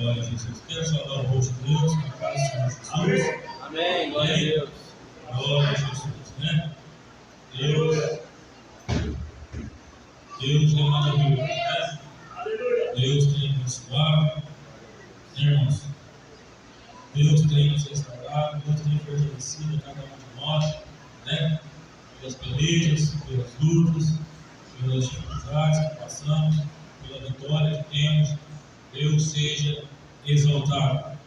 Glória a Jesus. Quero saudar o rosto de Deus, na paz do Senhor Jesus. Amém. Glória a Deus. Glória a Jesus, né? Deus é maravilhoso, né? Deus tem abençoado, né, irmãos? Deus tem nos restaurado, Deus tem fortalecido cada um de nós, né? Pelas pelejas, pelas lutas, pelas dificuldades que passamos, pela vitória que temos. Deus seja exaltado,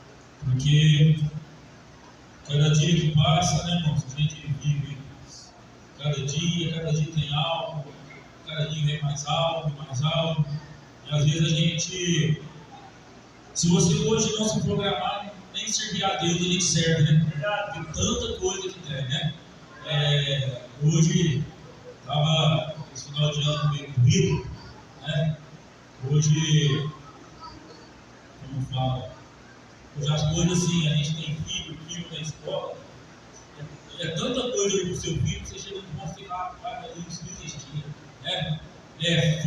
porque cada dia que passa, né, irmãos, a gente vive cada dia tem algo, cada dia vem mais algo, e às vezes a gente, se você hoje não se programar, nem servir a Deus, a gente serve, né? Tem tanta coisa que tem, né? Hoje estava esse final de ano meio corrido, né? Hoje, como fala, hoje as coisas assim, a gente tem filho na escola, é tanta coisa para o seu filho que você chega no ponto que vai isso não existia, né?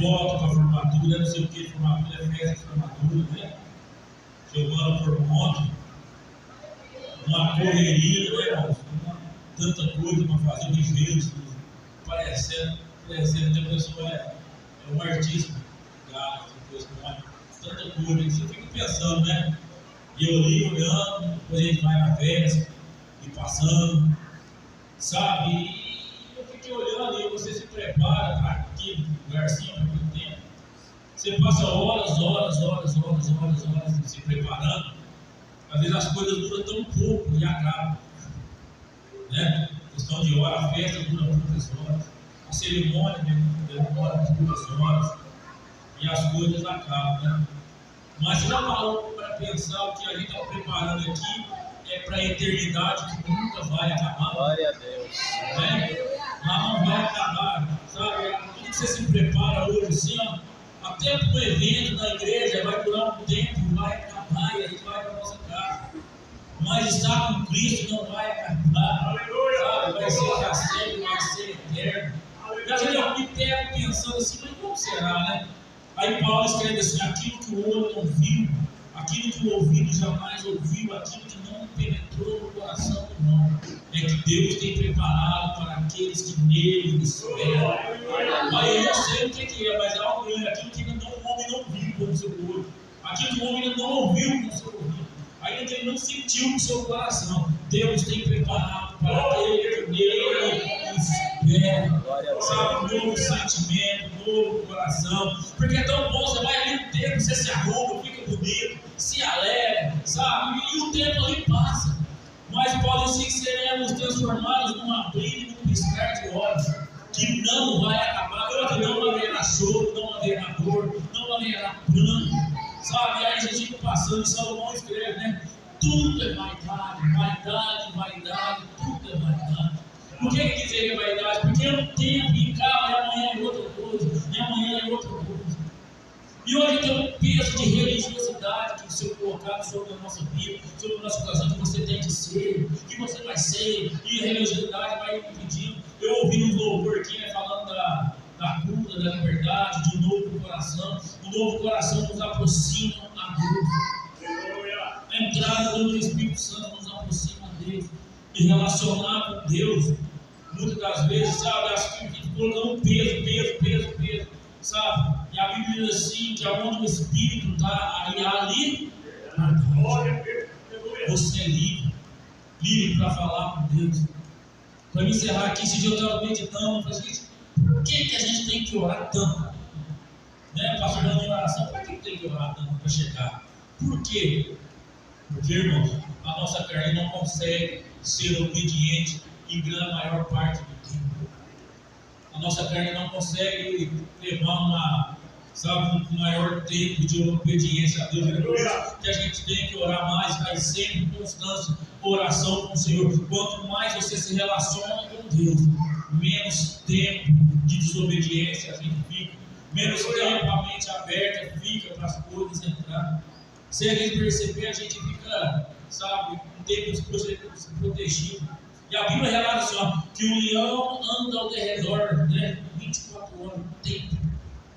Foto para formatura, não sei o que, formatura, festa de formatura, né? Giovana por monte, uma correria, né, irmãos? Tanta coisa para fazer, ligeiros, parecendo que a pessoa é um artista, tanta coisa, você fica pensando, né? E eu ali olhando, depois a gente vai na festa, e passando, sabe? E eu fiquei olhando e você se prepara para aquele lugarzinho, para aquele tempo. Você passa horas se preparando. Às vezes as coisas duram tão pouco e acabam, né? Questão de hora, a festa dura muitas horas, a cerimônia demora 2 horas e as coisas acabam, né? Mas você já parou para pensar o que a gente está preparando aqui é para a eternidade que nunca vai acabar? Glória a Deus. Né? Mas não vai acabar, sabe? Tudo que você se prepara hoje, assim, ó, até para o evento da igreja vai durar um tempo, vai acabar e a gente vai para a nossa casa. Mas estar com Cristo não vai acabar, sabe? Vai ser para sempre, vai ser eterno. E a gente eu me pego pensando assim, mas como será, né? Aí Paulo escreve assim: aquilo que o olho não viu, aquilo que o ouvido jamais ouviu, aquilo que não penetrou no coração do homem, é que Deus tem preparado para aqueles que nele esperam. Aí eu não sei o que é, mas é algo grande, aquilo que o homem não viu com o seu olho, aquilo que o homem não ouviu com o seu ouvido, ainda que ele não sentiu com o seu coração, Deus tem preparado para aquele que nele espera. Sabe, um novo sentimento, um novo coração, porque é tão bom, você vai ali o tempo, você se arruma, fica bonito, se alegra, sabe, e o tempo ali passa, mas pode ser que seremos transformados num abrir e num piscar de olhos, que não vai acabar, que não haverá choro, não haverá dor, não haverá pranto, sabe, aí a gente fica passando, e Salomão escreve, né, tudo é vaidade, tudo é vaidade. Por que dizer que é vaidade? Porque é um tempo e acaba, e amanhã é outra coisa, e amanhã é outra coisa. E hoje tem um peso de religiosidade que foi colocado sobre a nossa vida, sobre o nosso coração, que você tem que ser, que você vai ser, e a religiosidade vai impedindo. Eu ouvi um louvor aqui, né, falando da cura, da liberdade, de um novo coração. O novo coração nos aproxima a Deus. A entrada do Espírito Santo nos aproxima a Deus. E relacionar com Deus, muitas das vezes, sabe, acho que a gente colocando um peso, sabe? E a Bíblia diz assim, que aonde o Espírito está, ali, você é livre para falar com Deus. Para me encerrar aqui, esse dia eu estava meditando, eu falei, gente, por que a gente tem que orar tanto? Né, pastor, dando em oração, por que tem que orar tanto para chegar? Por quê? Porque, irmãos, a nossa carne não consegue ser obediente em grande maior parte do tempo. A nossa carne não consegue levar um maior tempo de obediência a Deus. É por isso que a gente tem que orar mais sempre em constância, oração com o Senhor. Quanto mais você se relaciona com Deus, menos tempo de desobediência a gente fica, menos tempo a mente aberta fica para as coisas entrar. Se a gente perceber, a gente fica, sabe, um tempo de protegido. E a Bíblia relata assim, ó, que o leão anda ao redor, né, 24 horas, tempo,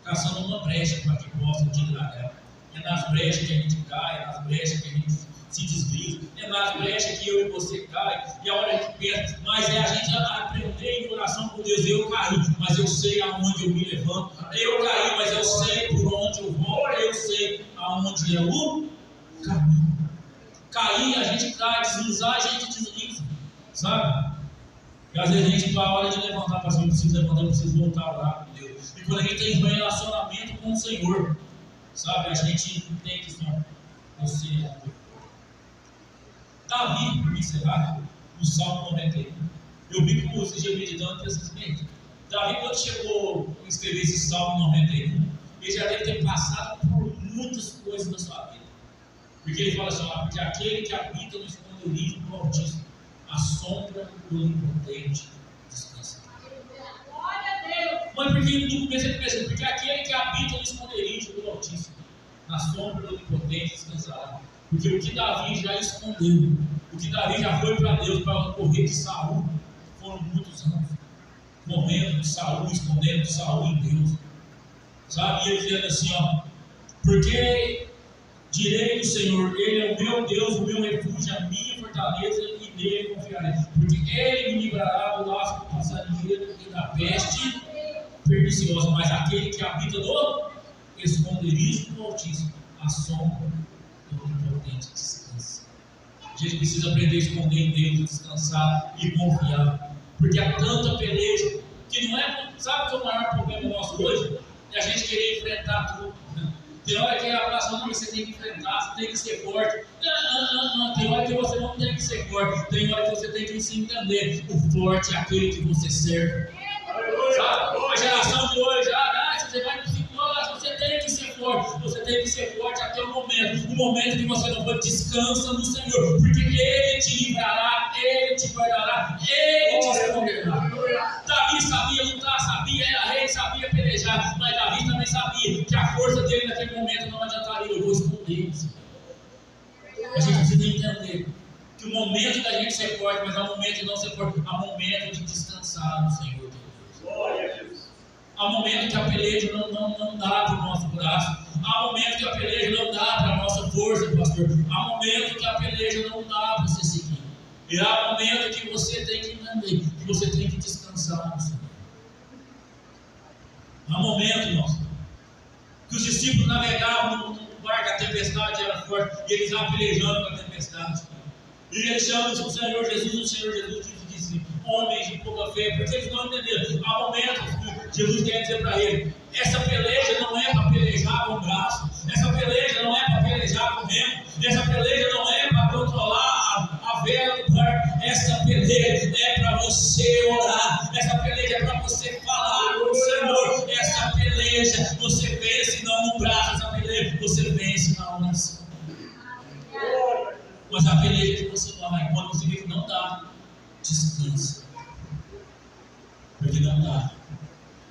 caçando uma brecha para que possa tirar ela. É nas brechas que a gente cai, é nas brechas que a gente se desliza, é nas brechas que eu e você cai, e a hora que pensa, mas é a gente aprender em oração com Deus. Eu caí, mas eu sei aonde eu me levanto. Eu caí, mas eu sei por onde eu vou. Eu sei aonde é o caminho. Cair, a gente cai, deslizar, a gente desliza, sabe? E às vezes a gente, na hora de levantar, pastor, eu preciso levantar, eu preciso voltar lá com Deus. E quando a gente tem um relacionamento com o Senhor, sabe, a gente entende isso. Você, Davi, para encerrar, no Salmo 91, eu vi como você já meditando precisamente. Davi, quando chegou a escrever esse Salmo 91, ele já deve ter passado por muitas coisas na sua vida. Porque ele fala assim, porque aquele que habita no esconderijo do Altíssimo, a sombra do Onipotente descansa. Mas porque no começo ele pensa, porque aquele que habita no esconderijo do Altíssimo, na sombra do Onipotente descansará. Porque o que Davi já escondeu, o que Davi já foi para Deus para correr de Saul, foram muitos anos, morrendo de Saul, escondendo de Saul em Deus. Sabe? E ele dizendo assim, porque direi do Senhor, Ele é o meu Deus, o meu refúgio, a minha fortaleza, e nele confiarei. Porque Ele me livrará do laço do passarinheiro e da peste perniciosa. Mas aquele que habita no esconderijo do Altíssimo, a sombra do Onipotente descansa. A gente precisa aprender a esconder em Deus, descansar e confiar. Porque há tanta peleja que não é. Sabe que é o maior problema nosso hoje? É a gente querer enfrentar tudo. Tem hora que a oração você tem que enfrentar, você tem que ser forte. Não. Tem hora que você não tem que ser forte. Tem hora que você tem que se entender. O forte é aquele que você serve. Sabe? A geração de hoje, você vai psicólogo, você tem que ser forte. Você tem que ser forte até o momento que você não for, descansa no Senhor. Porque Ele te livrará, Ele te guardará, Ele te esconderá. Davi sabia lutar, era rei, sabia pelejar, mas Davi também sabia que a força dele naquele momento não adiantaria. Eu vou esconder. A gente precisa entender que o momento da gente ser forte, mas há momento de não ser forte, há momento de descansar no Senhor Deus. Há momento que a peleja não dá para o nosso braço, há momento que a peleja não dá para a nossa força, pastor, há momento que a peleja não dá para você seguir, e há momento que você tem que entender, que você tem que descansar no Senhor. Há momento, irmãos, que os discípulos navegavam no barco, a tempestade era forte, e eles estavam pelejando com a tempestade. E eles chamam o Senhor Jesus disse, homens de pouca fé, porque eles não entenderam. Há momentos que Jesus quer dizer para ele, essa peleja não é para pelejar com o braço, essa peleja não é para pelejar com o remo, essa peleja não é para controlar a vela do barco, essa peleja é para você orar, essa peleja é para você falar com o Senhor, essa peleja você vence não no braço, essa peleja você vence na oração. Mas a peleja que você vai, quando você vê que não dá, descansa. Porque não dá.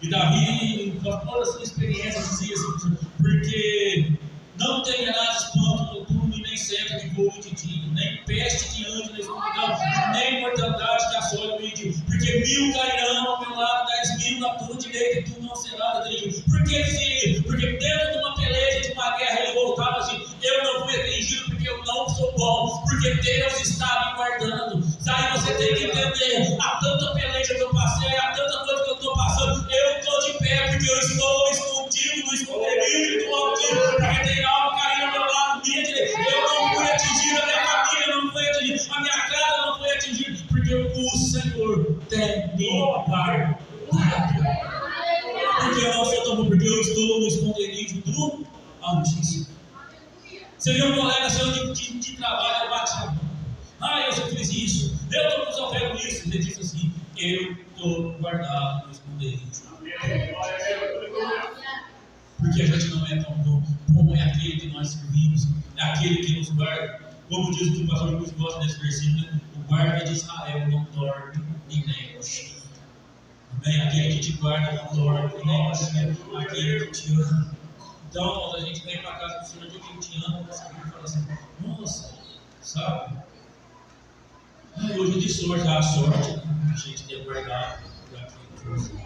E Davi, com toda a sua experiência, dizia assim, porque não temerás espanto noturno e nem seta que voe de dia, nem peste que ande na escuridão, nem mortandade que assole o meio-dia. Porque 1000 cairão ao meu lado, 10.000 na tua direita, e tu não serás atingido. Por que dizia isso? Porque dentro de uma peleja, de uma guerra, ele voltava assim, eu não fui atingido porque eu não sou bom, porque Deus está me guardando. Daí você tem que entender, há tanta peleja que eu passei, há tanta coisa que eu estou passando, eu estou de pé porque eu estou escondido no esconderijo do Altíssimo, porque tem algo caindo ao meu lado, minha direita, eu não fui atingido, a minha família não foi atingida, a minha casa não foi atingida, porque o Senhor tem me guardado. Porque eu não sou tão bom, porque eu estou no esconderijo do Altíssimo. Você viu um colega seu de trabalho, bate a mão. Eu só fiz isso, eu estou resolvendo isso. Ele disse assim, eu estou guardado no esconderijo. Porque a gente não é tão bom como é aquele que nós servimos, é aquele que nos guarda. Como diz o pastor Luiz gosta desse versículo, o guarda de Israel não dorme e nem cochila. Amém? Aquele que te guarda não dorme e nem cochila, aquele que te ama. Então, a gente vem para casa do Senhor, de quem te ama, você fala assim, nossa, sabe? Hoje de sorte, a sorte, a gente ter guardado por aquilo.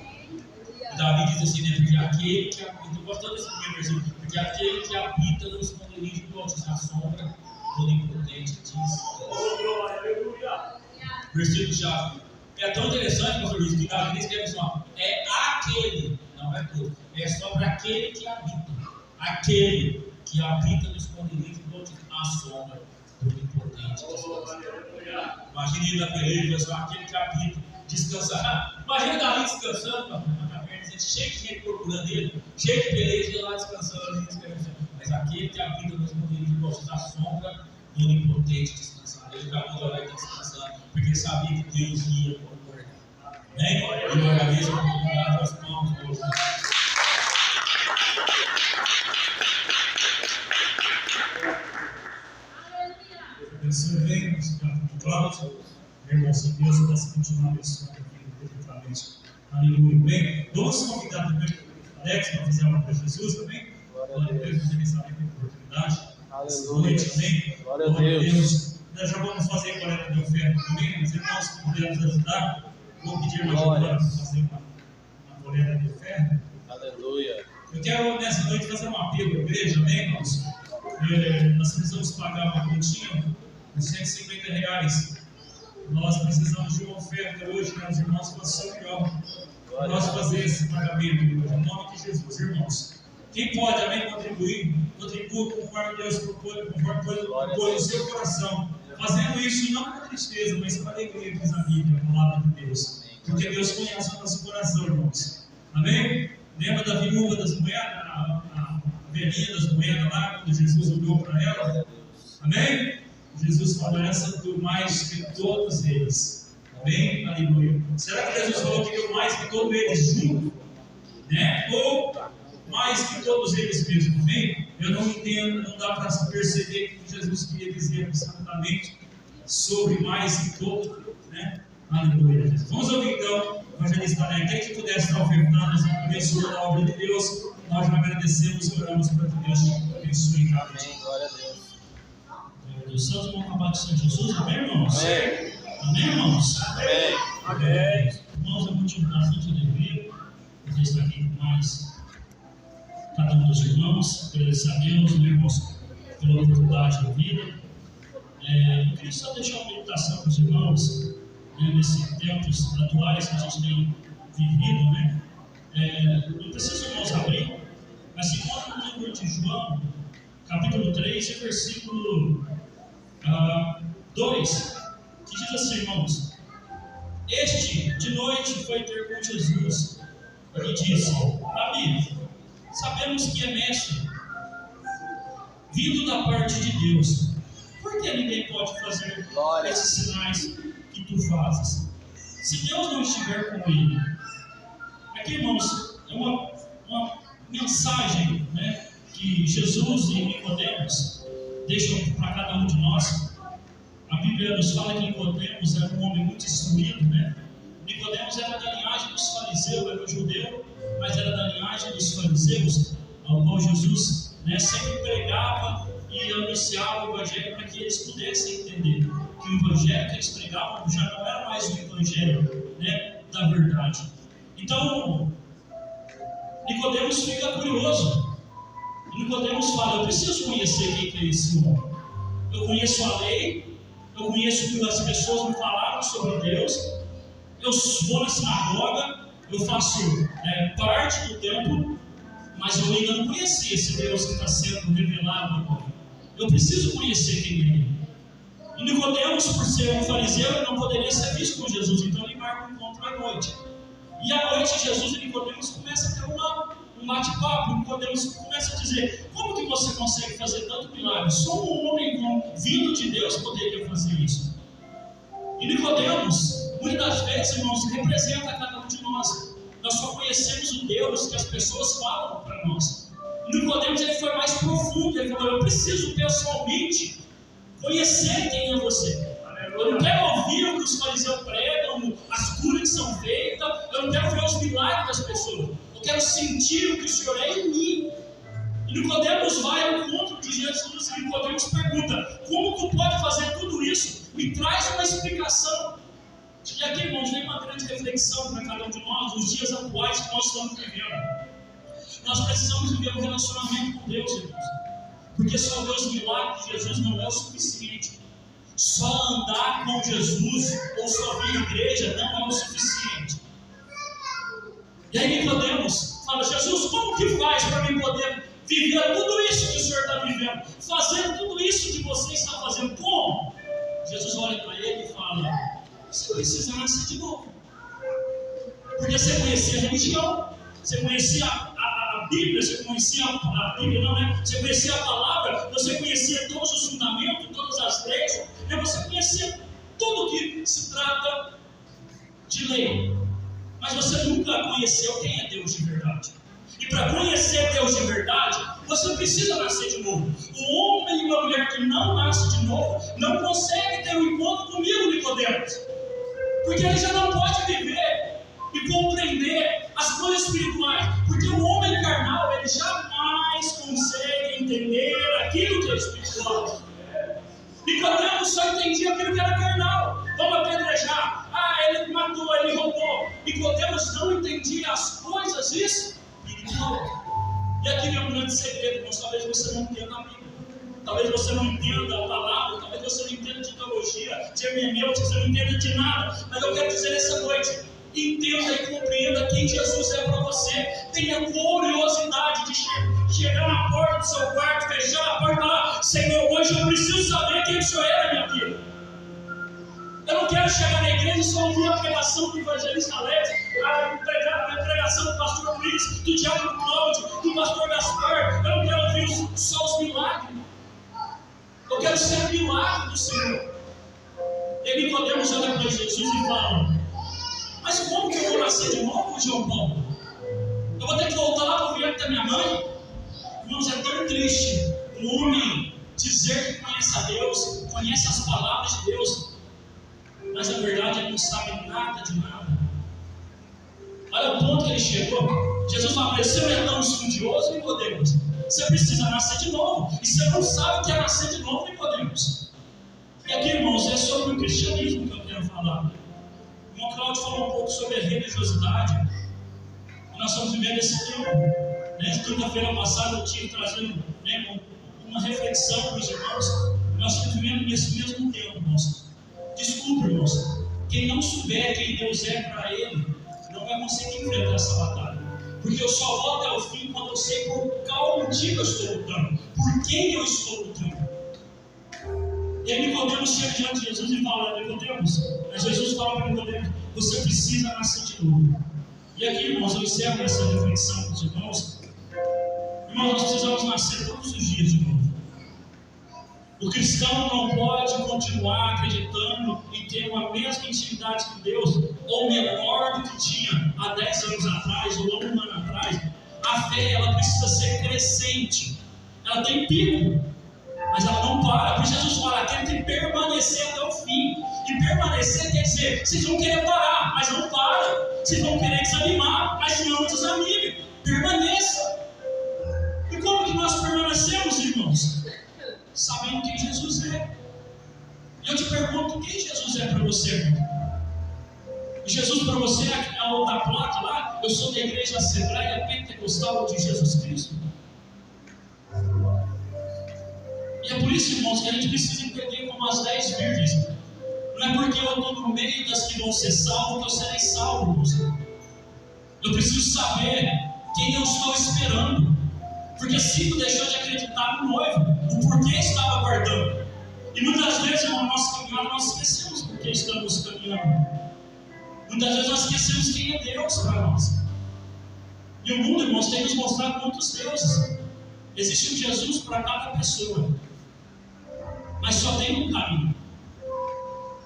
Davi diz assim, né? Porque aquele que habita, eu gosto desse primeiro versículo, porque aquele que habita no esconderijo do Altíssimo, a sombra do Onipotente diz. Versículo chave. É tão interessante, pastor Luiz, que Davi escreve assim, ó, é aquele, não é todo, é só para aquele que habita. Aquele que habita no esconderijo do Altíssimo, a sombra do Onipotente. Imagine na peleja, aquele que habita, descansar. Imagina Davi descansando, cheio de gente procurando ele, cheio de peleja, e lá descansando. Mas aquele que habita no esconderijo do Altíssimo, a sombra do Onipotente descansar. Ele acabou de orar e está descansando, porque ele sabia que Deus ia concordar. Amém? Eu agradeço por concordar as mãos hoje. Abençoe bem, nosso capítulo Cláudio. Irmãos, que Deus possa continuar abençoando aqui perfeitamente. Aleluia. Bem, vamos convidar também o Alex para fazer algo para Jesus também. Glória a Deus, você me sabe a oportunidade. Aleluia. Também. Glória a Deus. Nós já vamos fazer a coleta de oferta também. Os irmãos que puderem ajudar, vou pedir a irmã para fazer uma coleta de oferta. Aleluia. Eu quero nessa noite fazer um apelo à igreja, amém, irmãos? Nós precisamos pagar uma continha de R$150. Nós precisamos de uma oferta hoje, né? Os irmãos façam melhor. Nós fazer esse pagamento hoje, em nome de Jesus, irmãos. Quem pode, amém, contribuir, contribua conforme Deus propõe, conforme propõe o seu coração. Fazendo isso não com tristeza, mas com alegria, diz a Bíblia, a palavra de Deus. Porque Deus conhece o nosso coração, irmãos. Amém? Lembra da viúva das moedas, a velhinha das moedas lá, quando Jesus olhou para ela? Amém? Jesus falou, essa deu mais que todos eles. Amém? Aleluia. Será que Jesus falou que deu mais que todos eles juntos? Né? Ou mais que todos eles mesmo? Amém? Eu não entendo, não dá para perceber o que Jesus queria dizer absolutamente sobre mais que todos, né? Aleluia. Vamos ouvir então o evangelista Alex. Quem que pudesse estar ofertando, nós abençoando a obra de Deus. Nós agradecemos e oramos para que Deus abençoe cada um. Amém. Glória a Deus. Os santos vão acabar de São Jesus, amém, irmãos? Amém. Amém, irmãos? Amém. Amém. Irmãos, é muito bastante alegria poder estar aqui com mais cada um dos irmãos. Agradecer a Deus, irmãos, pela oportunidade da vida. Eu queria só deixar uma meditação para os irmãos, né, nesses tempos atuais que a gente tem vivido, né? Não precisa, irmãos, abrir, mas se encontra no livro de João, capítulo 3, versículo 2, que diz assim, irmãos: Este de noite foi ter com Jesus e disse: Rabi, sabemos que é mestre, vindo da parte de Deus. Por que ninguém pode fazer esses sinais que tu fazes, se Deus não estiver com ele? Aqui, irmãos, é uma mensagem, né, que Jesus e Nicodemos deixam para cada um de nós. A Bíblia nos fala que Nicodemos era um homem muito instruído, né? Nicodemos era da linhagem dos fariseus, era um judeu, mas era da linhagem dos fariseus, ao qual Jesus, né, sempre pregava e anunciava o Evangelho para que eles pudessem entender que o Evangelho que eles pregavam já não era mais o Evangelho, né, da verdade. Então, Nicodemos fica curioso. Nicodemos fala: eu preciso conhecer quem é esse homem. Eu conheço a lei, eu conheço o que as pessoas me falaram sobre Deus, eu vou na sinagoga, eu faço parte do templo, mas eu ainda não conheci esse Deus que está sendo revelado agora. Eu preciso conhecer quem é ele. E Nicodemos, por ser um fariseu, não poderia ser visto com Jesus, então ele marca um encontro à noite. E à noite Jesus e Nicodemos começam a ter um bate-papo. Nicodemos começa a dizer: como que você consegue fazer tanto milagre? Só um homem vindo de Deus poderia fazer isso. E Nicodemos, muitas das vezes, irmãos, representa cada um de nós. Nós só conhecemos o Deus que as pessoas falam para nós. E Nicodemos, ele foi mais profundo. Ele falou: eu preciso pessoalmente conhecer quem é você. Eu não quero ouvir o que os fariseus pregam, as curas que são feitas. Eu não quero ver os milagres das pessoas. Eu quero sentir o que o Senhor é em mim. E Nicodemos vai ao encontro de Jesus e Nicodemos pergunta: como tu pode fazer tudo isso? Me traz uma explicação. E E aqui, irmãos, vem uma grande reflexão para cada um de nós, nos dias atuais que nós estamos vivendo. Nós precisamos viver um relacionamento com Deus, irmãos. Porque só ver os milagres de Jesus não é o suficiente. Só andar com Jesus ou só vir à igreja não é o suficiente. E aí Nicodemos fala: Jesus, como que faz para mim poder viver tudo isso que o Senhor está vivendo? Fazer tudo isso que você está fazendo? Como? Jesus olha para ele e fala: você precisa nascer de novo. Porque você conhecia a religião, você conhecia a Bíblia, você conhecia a Bíblia, não é? Você conhecia a palavra, você conhecia todos os fundamentos, todas as leis, e você conhecia tudo que se trata de lei. Mas você nunca conheceu quem é Deus de verdade. E para conhecer Deus de verdade, você precisa nascer de novo. O homem e uma mulher que não nasce de novo não consegue ter um encontro comigo, Nicodemos. Porque ele já não pode viver e compreender as coisas espirituais. Porque o homem carnal, ele jamais consegue entender aquilo que é espiritual. Nicodemos só entendia aquilo que era carnal. Vamos apedrejar. Ele matou, ele roubou. Nicodemos não entendia as coisas espirituais. E aqui vem um grande segredo, mas talvez você não entenda a Bíblia. Talvez você não entenda a palavra, talvez você não entenda de teologia, de hermenêutica, você não entenda de nada. Mas eu quero dizer nessa noite: entenda e compreenda quem Jesus é para você. Tenha curiosidade de chegar na porta do seu quarto, fechar a porta e falar: Senhor, hoje eu preciso saber quem o Senhor é na minha vida. Eu não quero chegar na igreja e só ouvir a pregação do evangelista Alex, a pregação do pastor Luiz, do diácono Cláudio, do pastor Gaspar. Eu não quero ouvir só os milagres. Eu quero ser o milagre do Senhor. E Nicodemos olha para Jesus e fala: mas como que eu vou nascer de novo, João Paulo? Eu vou ter que voltar lá para o ventre da minha mãe? Irmãos, é tão triste um homem dizer que conhece a Deus, conhece as palavras de Deus, mas na verdade ele não sabe nada de nada. Olha o ponto que ele chegou. Jesus fala: você não é tão estudioso, Nicodemos. Você precisa nascer de novo. E você não sabe o que é nascer de novo, Nicodemos. E aqui, irmãos, é sobre o cristianismo que eu quero falar. O irmão Cláudio falou um pouco sobre a religiosidade. E nós estamos vivendo esse tempo. Quinta-feira passada eu tive trazendo uma reflexão para os irmãos. Nós estamos vivendo nesse mesmo tempo, irmãos. Desculpe, irmãos. Quem não souber quem Deus é para ele, não vai conseguir enfrentar essa batalha. Porque eu só vou até o fim quando eu sei por qual motivo eu estou lutando. Por quem eu estou lutando. E aí Nicodemos chega diante de Jesus e fala: Nicodemos, Jesus fala para Nicodemos: você precisa nascer de novo. E aqui, irmãos, eu encerro essa reflexão com os irmãos. Irmãos, nós precisamos nascer todos os dias de novo. O cristão não pode continuar acreditando e ter uma mesma intimidade com Deus, ou menor do que tinha há 10 anos atrás, ou há 1 ano atrás. A fé, ela precisa ser crescente. Ela tem pico, mas ela não para. Porque Jesus fala: tem que permanecer até o fim. E permanecer quer dizer, vocês vão querer parar, mas não para. Vocês vão querer desanimar, mas não desanime. Permaneça. E como que nós permanecemos, irmãos? Sabendo quem Jesus é. E eu te pergunto: quem Jesus é para você? Jesus para você é a outra placa lá: eu sou da igreja Assembleia Pentecostal de Jesus Cristo. E é por isso, irmãos, que a gente precisa entender como as 10 virgens. Não é porque eu estou no meio das que vão ser salvos que eu serei salvo, irmãos. Eu preciso saber quem eu estou esperando. Porque Cico deixou de acreditar no noivo, o porquê estava aguardando. E muitas vezes, irmão, na nossa caminhada, nós esquecemos porque estamos caminhando. Muitas vezes nós esquecemos quem é Deus para nós. E o mundo, irmãos, tem nos mostrado muitos deuses. Existe um Jesus para cada pessoa, mas só tem um caminho.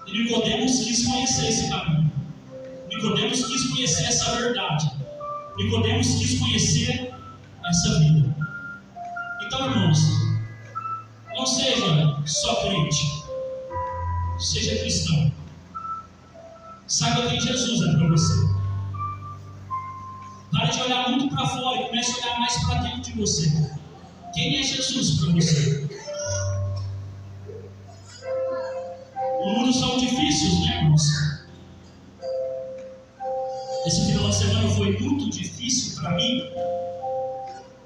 E Nicodemos quis conhecer esse caminho. Nicodemos quis conhecer essa verdade. Nicodemos quis conhecer essa vida. Então, irmãos, não seja só crente, seja cristão. Saiba quem Jesus é para você. Pare de olhar muito para fora e comece a olhar mais para dentro de você. Quem é Jesus para você? Os mundos são difíceis, né, irmãos? Esse final de semana foi muito difícil para mim,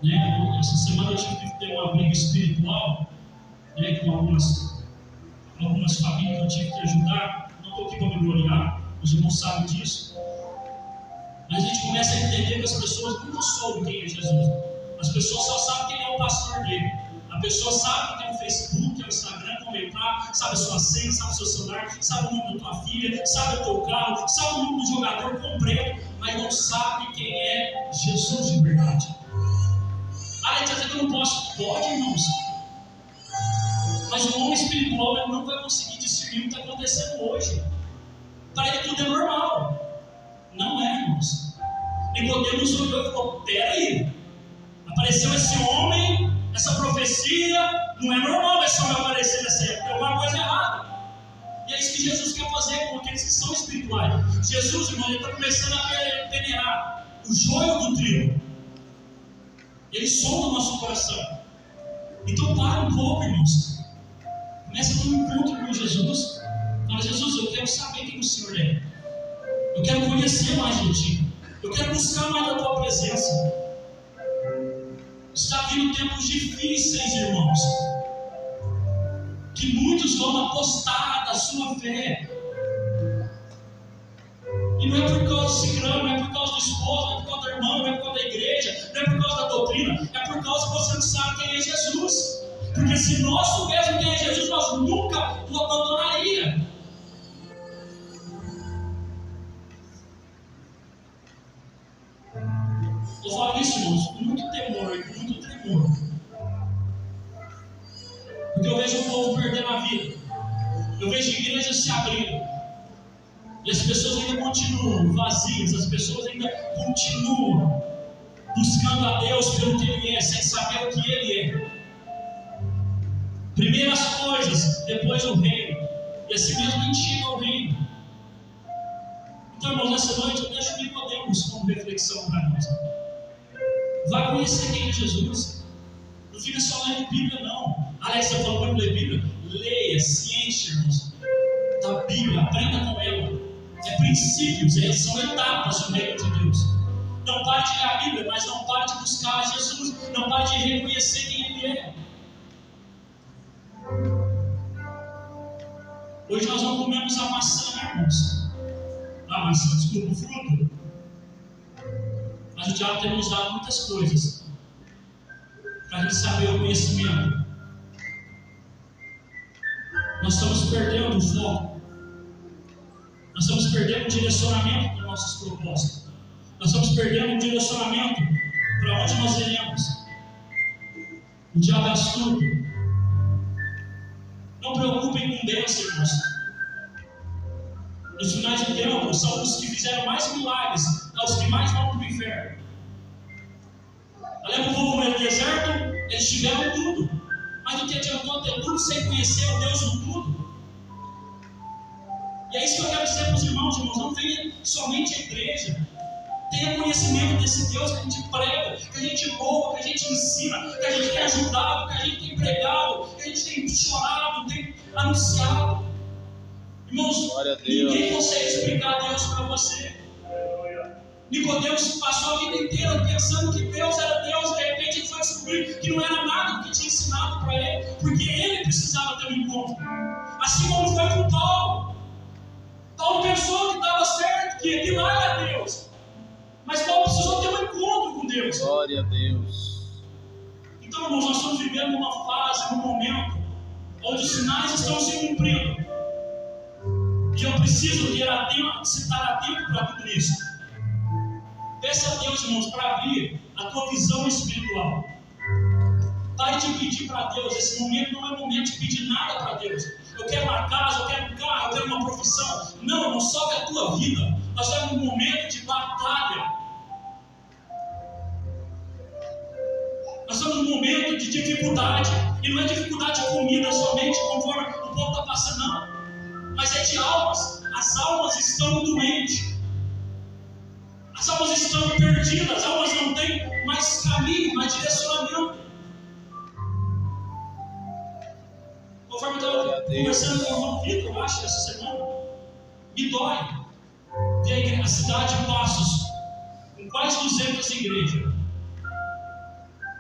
né? Essa semana eu tive que ter uma briga espiritual, né, com algumas famílias que eu tive que ajudar. Não estou aqui para me gloriar, os irmãos sabem disso. Mas a gente começa a entender que as pessoas nunca soubem quem é Jesus. As pessoas só sabem quem é o pastor dele. A pessoa sabe que tem o Facebook, que é o Instagram, como entrar, sabe a sua senha, sabe o seu celular, sabe o nome da tua filha, sabe o teu carro, sabe o nome do jogador completo, mas não sabe quem é Jesus de verdade. Ah, ele está dizendo que eu não posso. Pode, irmãos. Mas o homem espiritual ele não vai conseguir discernir o que está acontecendo hoje. Para ele tudo é normal. Não é, irmãos. Nicodemos olhou e falou: peraí, apareceu esse homem, essa profecia, não é normal esse homem aparecer nessa época, tem alguma coisa errada. E é isso que Jesus quer fazer com aqueles que são espirituais. Jesus, irmão, ele está começando a peneirar o joio do trigo. Ele sonda o nosso coração. Então para um pouco, irmãos. Começa a ter um encontro com Jesus. Fala: Jesus, eu quero saber quem o Senhor é. Eu quero conhecer mais de Ti. Eu quero buscar mais da Tua presença. Está vindo tempos difíceis, irmãos, que muitos vão apostar da sua fé. E não é por causa do ciclano, não é por causa do esposo, não é por causa do irmão, não é por causa da igreja, não é por causa da doutrina, é por causa que você não sabe quem é Jesus. Porque se nós soubéssemos quem é Jesus, nós nunca o abandonaríamos. Eu falo isso, irmãos, com muito temor e com muito tremor. Porque eu vejo o povo perdendo a vida. Eu vejo igrejas se abrindo. E as pessoas ainda continuam vazias. As pessoas ainda continuam buscando a Deus pelo que Ele é, sem saber o que Ele é. Primeiro as coisas, depois o reino. E assim mesmo a gente chega ao reino. Então, irmãos, nessa noite eu deixo Nicodemos como reflexão para nós. Vai conhecer quem é Jesus. Não fica só lendo Bíblia, não. Aliás, você falou para ler Bíblia? Leia, se enche, irmãos, da Bíblia, aprenda com ela. É princípios, são etapas do reino de Deus. Não pare de ler a Bíblia, mas não pare de buscar Jesus. Não pare de reconhecer quem Ele é. Hoje nós não comemos a maçã, né, irmãos? A maçã, desculpa, o fruto. Mas o diabo tem nos dado muitas coisas para a gente saber o conhecimento. Nós estamos perdendo o foco. Nós estamos perdendo o direcionamento dos nossos propósitos. Nós estamos perdendo o direcionamento para onde nós iremos. O diabo é astuto. Não preocupem com Deus, irmãos. Nos finais do tempo, são os que fizeram mais milagres, os que mais vão para o inferno. Lembra o povo no deserto? Eles tiveram tudo. Mas do que adiantou ter tudo sem conhecer o Deus do tudo? E é isso que eu quero dizer para os irmãos, não venha somente à igreja. Tenha conhecimento desse Deus que a gente prega, que a gente louva, que a gente ensina, que a gente tem ajudado, que a gente tem pregado, que a gente tem chorado, tem anunciado. Irmãos, ninguém consegue explicar Deus para você. Nicodemos passou a vida inteira pensando que Deus era Deus, e de repente ele foi descobrir que não era nada do que tinha ensinado para ele, porque ele precisava ter um encontro. Assim como foi com Paulo. Paulo pensou que estava certo, que lá era Deus. Mas Paulo precisou ter um encontro com Deus. Glória a Deus. Então, irmãos, nós estamos vivendo uma fase, num momento, onde os sinais estão se cumprindo. E eu preciso estar atento para tudo isso. Peça a Deus, irmãos, para abrir a tua visão espiritual. Pare de pedir para Deus. Esse momento não é momento de pedir nada para Deus. Eu quero uma casa, eu quero um carro, eu quero uma profissão. Não, irmão, salve a tua vida. Nós estamos num momento de batalha. Nós estamos num momento de dificuldade. E não é dificuldade de comida somente, conforme o povo está passando, não. Mas é de almas. As almas estão doentes. As almas estão perdidas. As almas não têm mais caminho, mais direcionamento. Conforme eu estava conversando com o irmão Vitor, eu acho, essa semana, me dói. vê a cidade de Passos, com quase 200 igrejas,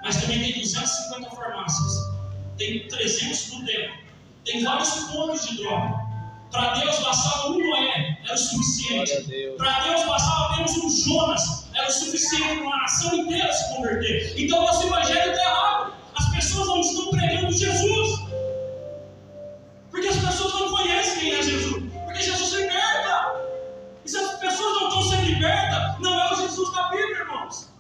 mas também tem 250 farmácias, tem 300 botecos, tem vários pontos de droga. Para Deus bastava um Noé, era o suficiente. Para Deus bastava apenas um Jonas, era o suficiente para uma nação inteira se converter. Então o nosso evangelho está errado. As pessoas não estão pregando Jesus, porque as pessoas não conhecem quem é Jesus, porque Jesus liberta. E se as pessoas não estão sendo libertas, não é o Jesus da Bíblia, irmãos.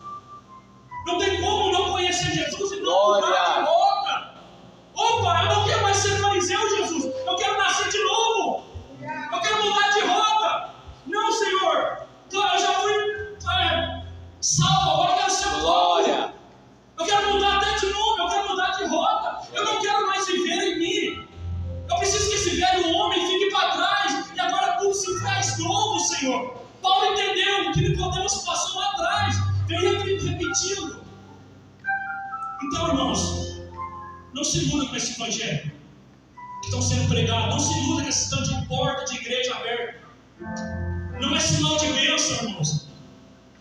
Não tem como não conhecer Jesus e não mudar de rota. Opa, eu não quero mais ser fariseu, Jesus. Eu quero nascer de novo. Eu quero mudar de rota. Não, Senhor. Eu já fui salvo, agora eu quero ser glória. Eu quero mudar até de novo. Eu quero mudar de rota. Eu não quero mais viver em mim. Eu preciso que esse velho homem fique para trás. E agora tudo se faz novo, Senhor. Paulo entendeu o que Nicodemos passou lá atrás. Veio repetindo. Então, irmãos, não se iluda com esse evangelho que estão sendo pregados. Não se iluda com esse tanto de porta de igreja aberta. Não é sinal de bênção, irmãos.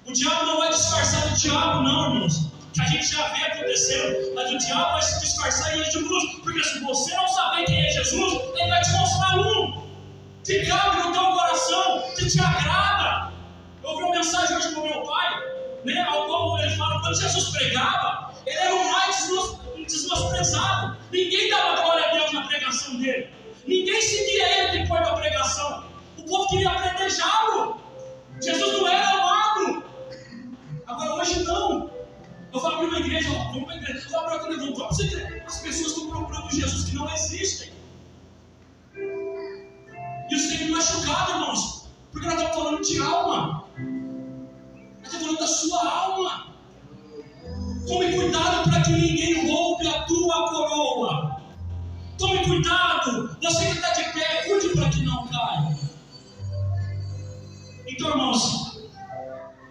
O diabo não vai disfarçar do diabo, não, irmãos. Que a gente já vê acontecendo. Mas o diabo vai se disfarçar em Jesus. Porque se você não saber quem é Jesus, ele vai te mostrar um que cabe no teu coração, que te agrada. Eu ouvi uma mensagem hoje com meu pai, né, ao qual ele fala, quando Jesus pregava, ele era o mais desmenosprezado. Ninguém dava glória a Deus na pregação dele. Ninguém seguia ele depois da pregação. O povo queria apedrejá-lo. Jesus não era amado. Agora hoje não. Eu falo para uma igreja, vamos para a igreja. Eu falo para outra igreja, vamos para a igreja. As pessoas estão procurando Jesus que não existem. Isso tem me machucado, irmãos. Porque nós estamos falando de alma. Nós estamos falando da sua alma. Tome cuidado para que ninguém roube a tua coroa. Tome cuidado. Você que está de pé, cuide para que não caia. Então, irmãos,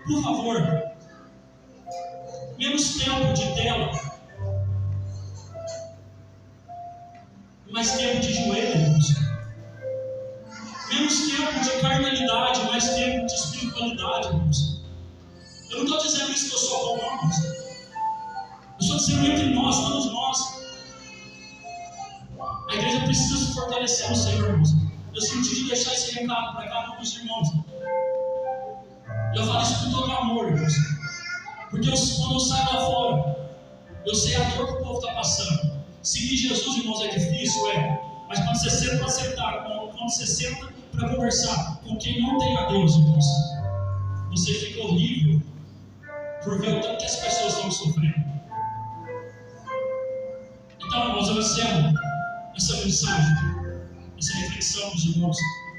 por favor, menos tempo de tela, mais tempo de joelho, irmãos. Menos tempo de carnalidade, mais tempo de espiritualidade, irmãos. Eu não estou dizendo isso que eu sou bom, não, irmãos. Eu estou dizendo entre nós, todos nós. A igreja precisa se fortalecer no Senhor, irmãos. Eu senti de deixar esse recado para cada um dos irmãos. Eu falo isso com todo amor, irmãos. Porque quando eu saio lá fora, eu sei a dor que o povo está passando. Seguir Jesus, irmãos, é difícil, é. Mas quando você senta para sentar, quando você senta para conversar com quem não tem a Deus, irmãos, você fica horrível por ver o tanto que as pessoas estão sofrendo. Então, irmãos, eu encerro essa mensagem, essa reflexão dos irmãos,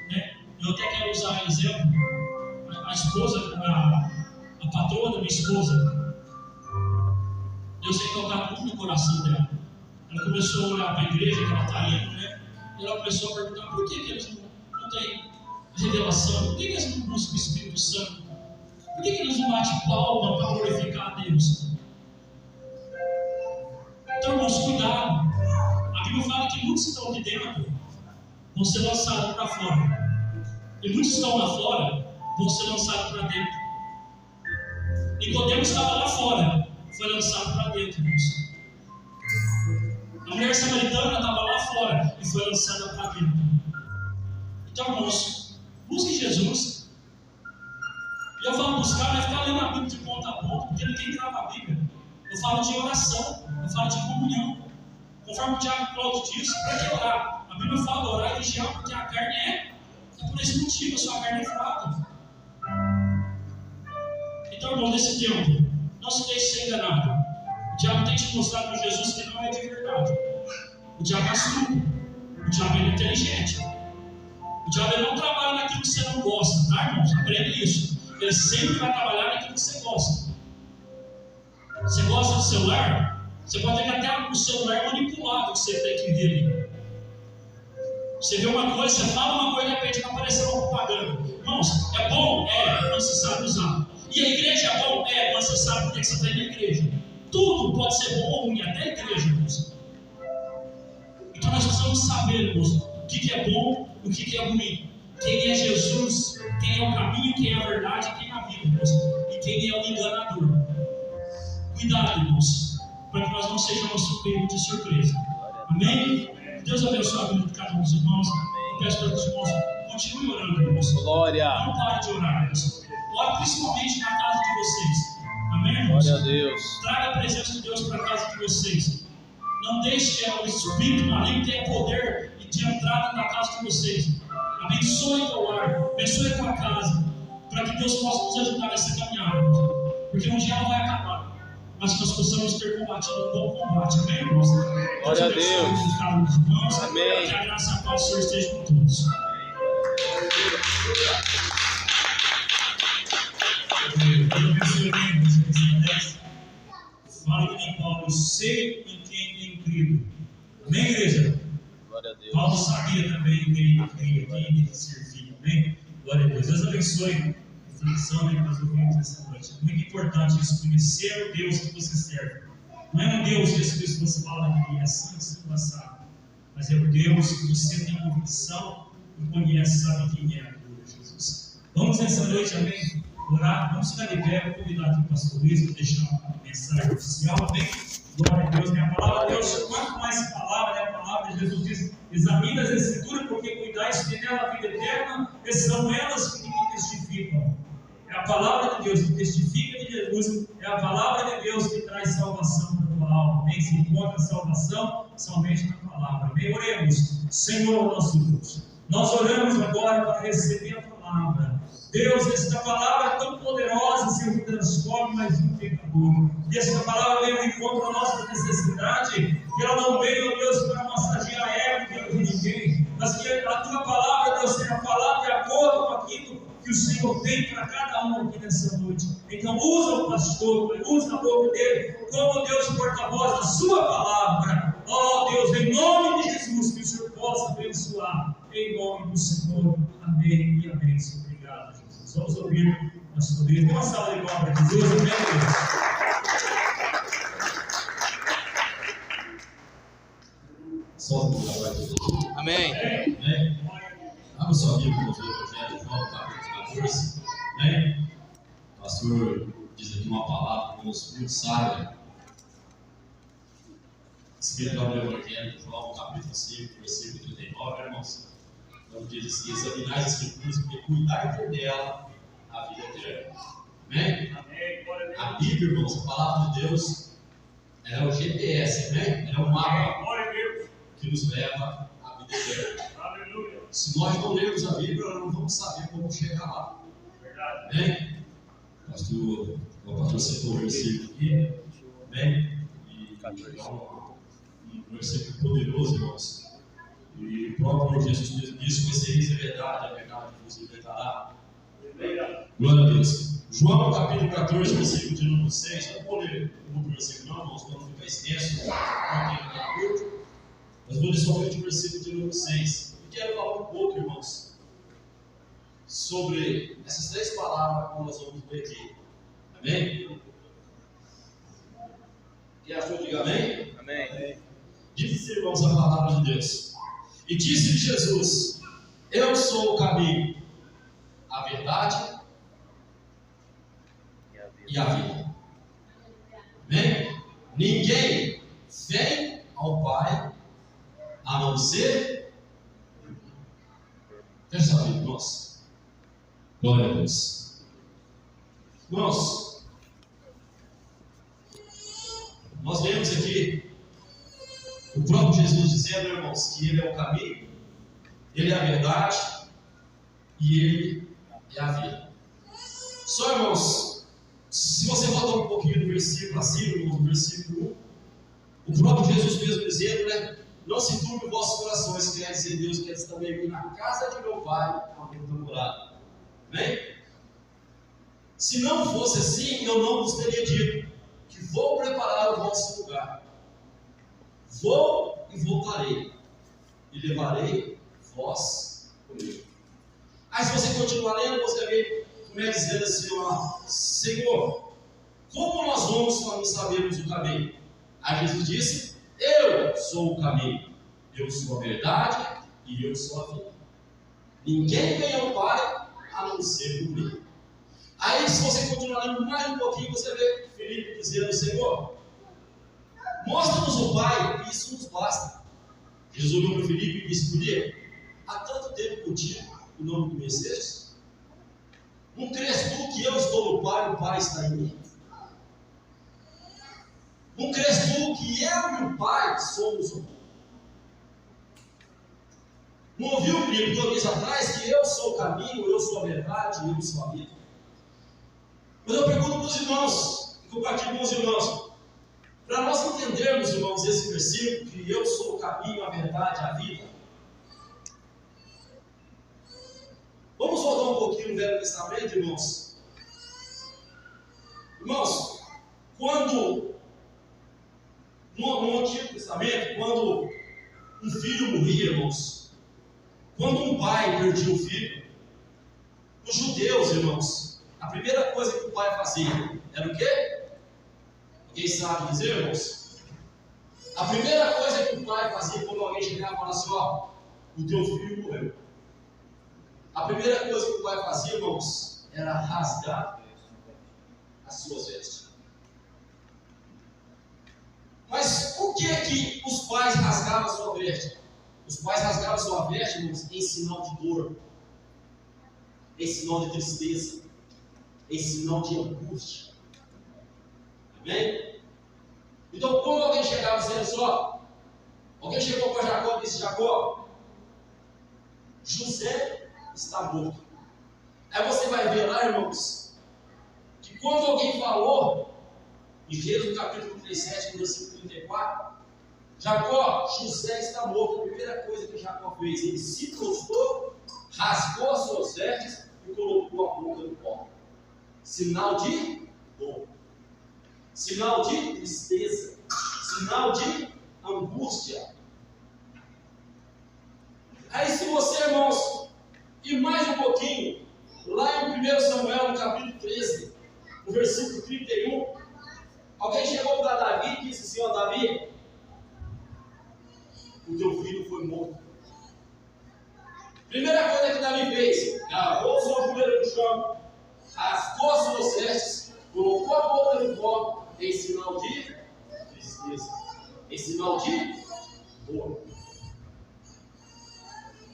né? Eu até quero usar exemplo, a esposa, a patroa da minha esposa. Deus tem tocado muito no coração dela. Ela começou a olhar para a igreja que ela está indo, né? E ela começou a perguntar por que eles não têm revelação, por que eles não buscam o Espírito Santo, por que eles não batem palma para glorificar a Deus. Então, irmãos, cuidado. A Bíblia fala que muitos estão aqui dentro, vão ser lançados para fora, e muitos estão lá fora, vão ser lançados para dentro. Nicodemos estava lá fora, foi lançado para dentro, irmãos. A mulher samaritana estava lá fora e foi lançada para dentro. Então, irmãos, busque Jesus. E eu falo buscar, mas ficar lendo a Bíblia de ponta a ponta, porque ninguém grava a Bíblia. Eu falo de oração, eu falo de comunhão. Conforme o Tiago Cláudio disse, para que orar? A Bíblia fala orar e vigiar, porque a carne é por esse motivo, a sua carne é fraca. Então, irmão, nesse tempo, não se deixe ser enganado. O diabo tem te mostrado para Jesus que não é de verdade. O diabo é astuto. O diabo é inteligente. O diabo não trabalha naquilo que você não gosta, tá, irmãos? Aprenda isso. Ele sempre vai trabalhar naquilo que você gosta. Você gosta do celular? Você pode ter até o celular manipulado que você tem que ver ali. Você vê uma coisa, você fala uma coisa e de repente vai aparecer uma propaganda. Irmãos, é bom? É, quando você sabe usar. E a igreja é bom? É, quando você sabe por que você está indo na igreja. Tudo pode ser bom ou ruim, até a igreja, irmãos. Então nós precisamos saber, irmãos, o que é bom e o que é ruim. quem é Jesus, quem é o caminho, quem é a verdade, quem é a vida, irmãos, e quem é o enganador. Cuidado, irmãos, para que nós não sejamos pegos de surpresa. Amém? Deus abençoe a vida de cada um dos irmãos. Eu peço para que os irmãos continuem orando, irmãos. Glória. Não pare de orar, irmãos. Ore principalmente na casa de vocês. Amém, irmãos? Glória a Deus. Traga a presença de Deus para a casa de vocês. Não deixe que o espírito maligno tenha poder de entrada na casa de vocês. Abençoe teu lar, abençoe tua casa, para que Deus possa nos ajudar nessa caminhada, irmãos. Porque um dia ela vai acabar, mas que nós possamos ter combatido um bom combate. Amém, irmãos? Glória a Deus. Irmãos, Amém. Que a graça e a paz do Senhor esteja com todos. Fala que nem Paulo, sei em quem tenho crido. Amém, igreja? Glória a Deus. Paulo sabia também quem ele servia. Amém? Glória a Deus. Deus abençoe a reflexão que nós ouvimos essa noite. É muito importante isso, conhecer o Deus que você serve. Não é um Deus que você fala que é assim, assim, passado. Mas é o Deus que você tem convicção e conhece, sabe quem é, Jesus. Vamos nessa noite, amém? Orar, vamos ficar de pé, vou convidar aqui o pastor Luiz para deixar uma mensagem oficial, amém? Glória a Deus, minha palavra, Deus, quanto mais palavra, né? A palavra de Jesus diz, examina as escrituras, porque cuidais que nela a vida eterna, e são elas que me testificam. É a palavra de Deus que testifica de Jesus, é a palavra de Deus que traz salvação para a tua alma, amém? Se encontra salvação somente na palavra, amém? Oremos, Senhor nosso Deus, nós oramos agora para receber a palavra. Deus, esta palavra é tão poderosa, Senhor, que transforma mais um pecador. E esta palavra veio ao encontro da nossa necessidade, que ela não veio, Deus, para massagear a ego de ninguém, mas que a tua palavra, Deus, seja falada de acordo com aquilo que o Senhor tem para cada um aqui nessa noite. Então, usa o pastor, usa a boca dele, como Deus, porta-voz da sua palavra. Oh, Deus, em nome de Jesus, que o Senhor possa abençoar, em nome do Senhor. Amém e amém. Obrigado, Jesus. Vamos ouvir nosso líder. Tem uma salva de palmas para Jesus. Amém, Deus. Amém. Abra sua Bíblia no Evangelho de João, capítulo 14. O pastor diz aqui uma palavra muito sábia, escrita no Evangelho de João, capítulo 5, versículo 39, irmãos. Então diz assim: examinar as escrituras, porque cuidar dela a vida eterna. Amém? A Bíblia, irmãos, a palavra de Deus, ela é o GPS, amém? Ela é o mapa que nos leva à vida eterna. Se nós não lermos a Bíblia, nós não vamos saber como chegar lá. Amém? O pastor citou o versículo aqui, amém? E é um versículo poderoso, irmãos. E o próprio Jesus disse: conhecereis a verdade vos libertará. Glória a Deus. João capítulo 14, versículo de número 6. Eu não vou ler o outro versículo, não, irmãos, para não ficar extenso, não tem nada curto. Mas vou ler somente o versículo de número 6. E quero falar um pouco, irmãos, sobre essas três palavras que nós vamos ver aqui. Amém? Quem achou, diga amém? Amém. Diz, irmãos, a palavra de Deus. E disse-lhe Jesus: eu sou o caminho, a verdade e a vida. Amém? Ninguém vem ao Pai a não ser. Fecha a Bíblia, irmãos. Glória a Deus. Irmãos, nós vemos aqui o próprio Jesus dizendo, irmãos, que Ele é o caminho, Ele é a verdade e Ele é a vida. Só, irmãos, se você voltar um pouquinho do versículo acima, no versículo 1, o próprio Jesus mesmo dizendo, né? Não se turbe os vossos corações, quer dizer Deus, quer dizer também que na casa de meu Pai há muita morada. Amém? Se não fosse assim, eu não vos teria dito que vou preparar o vosso lugar. Vou e voltarei, e levarei vós comigo. Aí se você continuar lendo, você vê como é dizendo assim, ó, Senhor, como nós vamos quando não sabemos o caminho? Aí Jesus disse: eu sou o caminho, eu sou a verdade e eu sou a vida. Ninguém vem ao Pai a não ser por mim. Aí, se você continuar lendo mais um pouquinho, você vê Filipe dizendo: Senhor, mostra-nos o Pai, e isso nos basta. Jesus olhou para Filipe e disse: Filipe, há tanto tempo contigo e não me conheceste? Não crês tu que eu estou no Pai e o Pai está em mim? Não crês tu que eu e o Pai somos um? Não ouviu, Filipe, 2 dias atrás, que eu sou o caminho, eu sou a verdade e eu sou a vida? Mas eu pergunto para os irmãos, e compartilho com os irmãos, para nós entendermos, irmãos, esse versículo, que eu sou o caminho, a verdade, a vida. Vamos voltar um pouquinho no Velho Testamento, irmãos. Irmãos, quando, no Antigo Testamento, quando um filho morria, irmãos, quando um pai perdia o filho, os judeus, irmãos, a primeira coisa que o pai fazia era o quê? Quem sabe dizer, irmãos? A primeira coisa que o pai fazia quando alguém chegava e falava assim: ó, o teu filho morreu. A primeira coisa que o pai fazia, irmãos, era rasgar as suas vestes. Mas por que os pais rasgavam a sua veste? Os pais rasgavam a sua veste, irmãos, em sinal de dor, em sinal de tristeza, em sinal de angústia. Amém? Então, quando alguém chegava dizendo só, alguém chegou para Jacó e disse: Jacó, José está morto. Aí você vai ver lá, irmãos, que quando alguém falou, em Gênesis capítulo 37, versículo 34, Jacó, José está morto. A primeira coisa que Jacó fez, ele se prostrou, rasgou as suas vestes e colocou a boca no pó. Sinal de dor, sinal de tristeza, sinal de angústia. Aí, se você, irmãos, e mais um pouquinho, lá em 1 Samuel, no capítulo 13, no versículo 31, alguém chegou para Davi e disse assim: ó, Davi, o teu filho foi morto. Primeira coisa que Davi fez: cavou o seu joelho no chão, rasgou as suas vestes, colocou a boca no pó, em sinal de tristeza, em sinal de dor.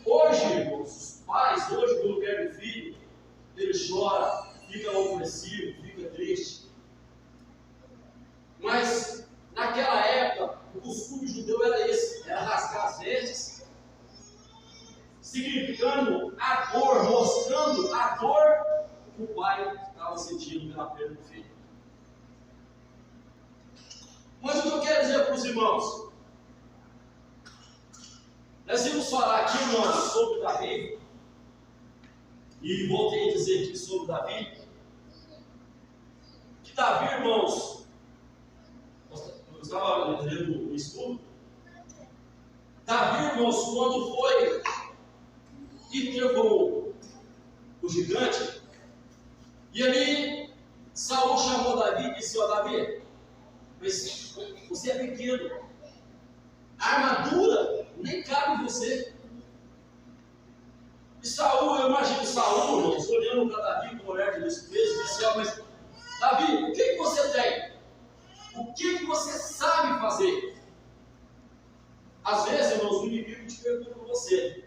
Hoje, irmãos, os pais, hoje, quando perdem o filho, ele chora, fica opressivo, fica triste. Mas, naquela época, o costume judeu era esse: era rasgar as vestes, significando a dor, mostrando a dor que o pai estava sentindo pela perda do filho. Mas o que eu quero dizer para os irmãos, nós vamos falar aqui, irmãos, sobre Davi, e voltei a dizer aqui sobre Davi, que Davi, irmãos, eu estava lendo o estudo, Davi, irmãos, quando foi e teve o gigante, e ali Saul chamou Davi e disse: ó, Davi, mas você é pequeno, a armadura nem cabe em você. E Saul, eu imagino Saul, irmãos, olhando para Davi com o olhar de desprezo, disse: ó, mas Davi, o que você tem? O que você sabe fazer? Às vezes, irmãos, o inimigo te pergunta para você.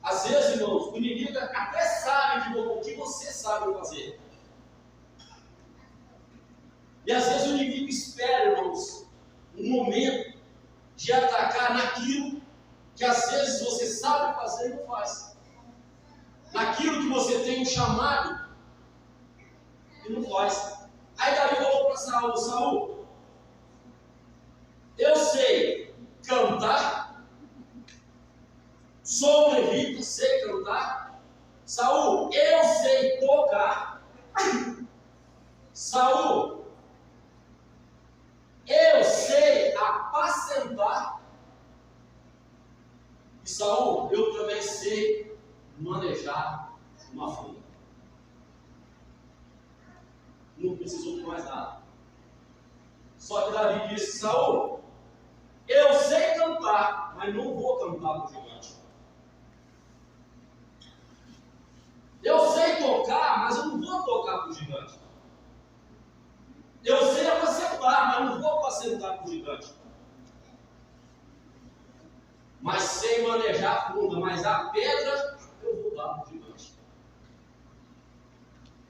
Às vezes, irmãos, o inimigo até sabe o que você sabe fazer. E às vezes o inimigo espera, irmãos, um momento de atacar naquilo que às vezes você sabe fazer e não faz. Naquilo que você tem um chamado e não faz. Aí Davi falou para Saul: Saul, eu sei cantar, sou levita, sei cantar. Saul, eu sei tocar. Saul, eu sei apacentar. E Saul, eu também sei manejar uma funda. Não precisou de mais nada. Só que Davi disse: Saul, eu sei cantar, mas não vou cantar para o gigante. mas sem manejar a funda, mas a pedra eu vou dar para o gigante.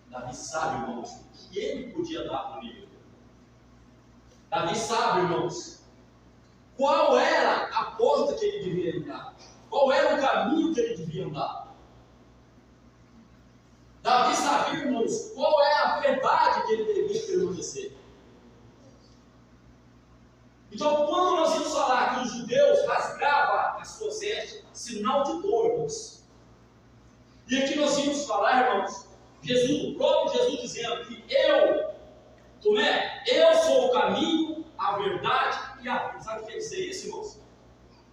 Davi sabe, irmãos, o que ele podia dar para o inimigo. Davi sabe, irmãos, qual era a porta que ele devia entrar, qual era o caminho que ele devia andar. Davi sabia, irmãos, qual é a verdade que ele devia permanecer. Então, quando nós vamos falar que os judeus rasgavam as suas vestes, sinal de dor, irmãos. E aqui nós vamos falar, irmãos, Jesus, o próprio Jesus dizendo que eu sou o caminho, a verdade e a vida. Sabe o que quer dizer isso, irmãos?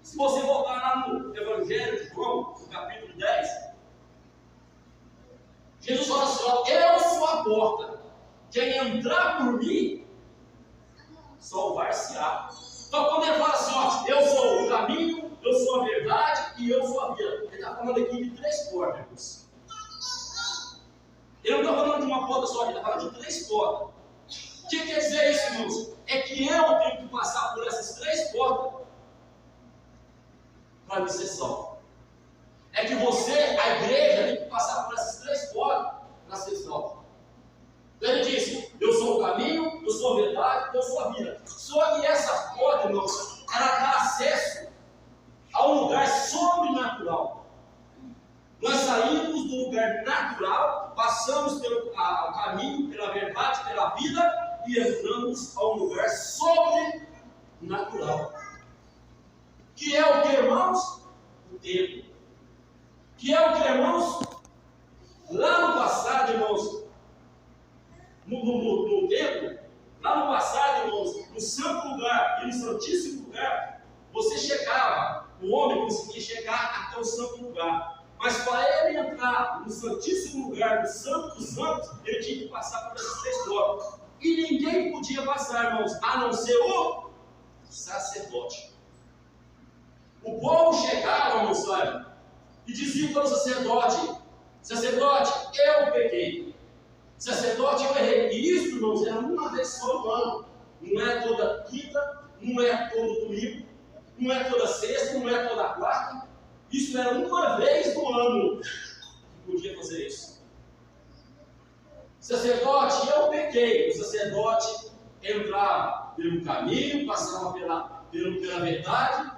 Se você voltar lá no Evangelho de João, no capítulo 10, Jesus fala assim, ó, eu sou a porta, quem entrar por mim, salvar-se-á. Então quando ele fala assim, ó, eu sou o caminho, eu sou a verdade e eu sou a vida, ele está falando aqui de 3 portas. Ele não está falando de uma porta só, ele está falando de 3 portas. O que quer dizer isso, irmãos? É que eu tenho que passar por essas 3 portas para me ser salvo. É que você, a igreja, tem que passar por essas 3 portas para ser salvo. Então ele disse, eu sou o caminho, eu sou a verdade, eu sou a vida. Só que essa porta, irmãos, ela dá acesso a um lugar sobrenatural. Nós saímos do lugar natural, passamos pelo caminho, pela verdade, pela vida e entramos a um lugar sobrenatural. Que é o que, irmãos? O templo. Que é o que, irmãos? Lá no passado, irmãos, no templo, lá no passado, irmãos, no santo lugar e no santíssimo lugar, você chegava, o homem conseguia chegar até o santo lugar. Mas para ele entrar no santíssimo lugar, no santo dos santos, ele tinha que passar por essas 3 portas. E ninguém podia passar, irmãos, a não ser o sacerdote. O povo chegava, irmãos, e dizia para o sacerdote, sacerdote, eu pequei. Sacerdote, eu errei. E isso, irmãos, era uma vez só no ano. Não é toda quinta, não é todo domingo, não é toda sexta, não é toda quarta. Isso era uma vez no ano que podia fazer isso. Sacerdote, eu pequei. O sacerdote entrava pelo caminho, passava pela verdade,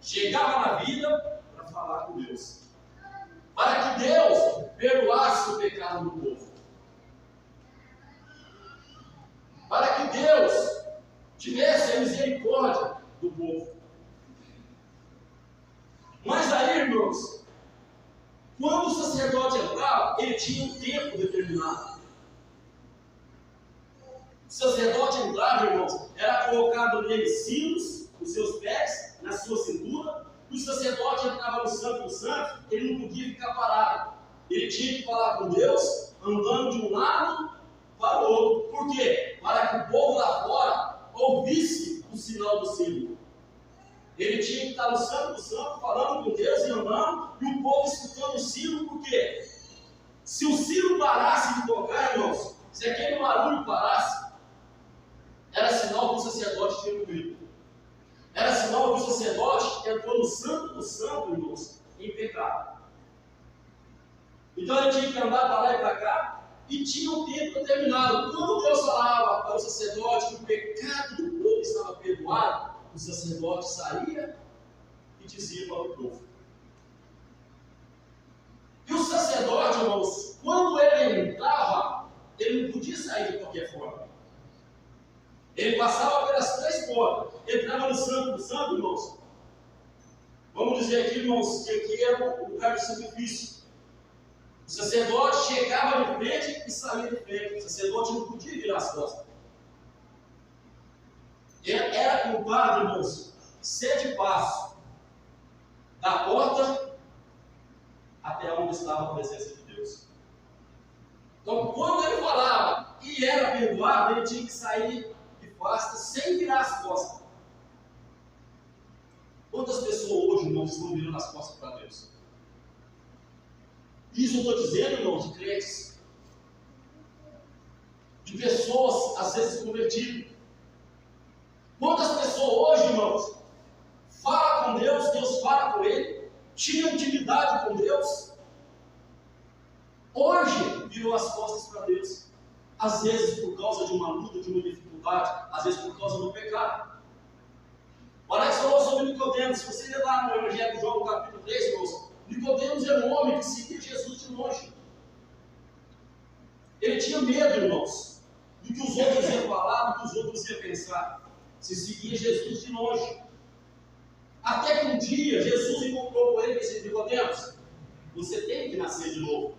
chegava na vida para falar com Deus. Para que Deus perdoasse o pecado do povo. Para que Deus tivesse a misericórdia do povo. Mas aí, irmãos, quando o sacerdote entrava, ele tinha um tempo determinado. O sacerdote entrava, irmãos, era colocado nele sinos, os seus pés, na sua cintura. O sacerdote entrava no Santo dos Santos, ele não podia ficar parado. Ele tinha que falar com Deus, andando de um lado para o outro. Por quê? Para que o povo lá fora ouvisse o sinal do sino. Ele tinha que estar no Santo dos Santos, falando com Deus e andando, e o povo escutando o sino, por quê? Se o sino parasse de tocar, irmãos, se aquele barulho parasse, era sinal que o sacerdote tinha morrido. Era sinal que o sacerdote entrou no Santo dos Santos, irmãos, em pecado. Então ele tinha que andar para lá e para cá, e tinha um tempo determinado. Quando Deus falava para o sacerdote que o pecado do povo estava perdoado, o sacerdote saía e dizia para o povo. E o sacerdote, irmãos, quando ele entrava, ele não podia sair de qualquer forma. Ele passava pelas 3 portas, entrava no Santo do Santo, irmãos. Vamos dizer aqui, irmãos, que aqui era o lugar do sacrifício. O sacerdote chegava de frente e saía de frente. O sacerdote não podia virar as costas. Era culpado, irmãos, 7 passos da porta até onde estava a presença de Deus. Então, quando ele falava e era perdoado, ele tinha que sair de face sem virar as costas. Quantas pessoas hoje, irmãos, estão virando as costas para Deus? Isso eu estou dizendo, irmãos, de crentes, de pessoas, às vezes, convertidas. Quantas pessoas hoje, irmãos, fala com Deus, Deus fala com ele, tinha intimidade com Deus. Hoje virou as costas para Deus, às vezes por causa de uma luta, de uma dificuldade, às vezes por causa do pecado. O Alex falou sobre Nicodemos. Se você ler lá no Evangelho de João, capítulo 3, irmãos, Nicodemos era um homem que seguia Jesus de longe. Ele tinha medo, irmãos, do que os outros iam falar, do que os outros iam pensar. Se seguia Jesus de longe. Até que um dia Jesus encontrou com ele e disse: Nicodemos, você tem que nascer de novo.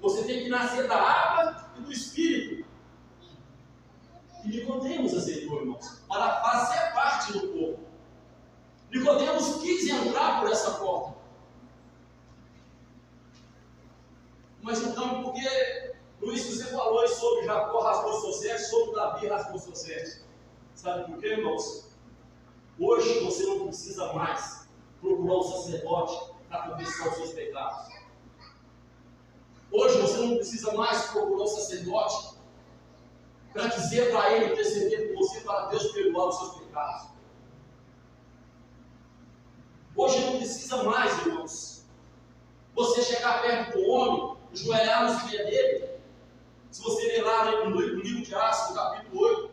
Você tem que nascer da água e do Espírito. E Nicodemos aceitou, irmãos, para fazer parte do povo. Nicodemos quis entrar por essa porta. Mas então, porque, Luiz, você falou aí sobre Jacó rasgou suas vestes, sobre Davi rasgou suas vestes. Sabe por quê, irmãos? Hoje você não precisa mais procurar um sacerdote para confessar os seus pecados. Hoje você não precisa mais procurar um sacerdote para dizer para ele, interceder por você, para Deus perdoar os seus pecados. Hoje não precisa mais, irmãos, você chegar perto do homem, ajoelhar nos pés dele. Se você ler lá no livro de Atos, no capítulo 8,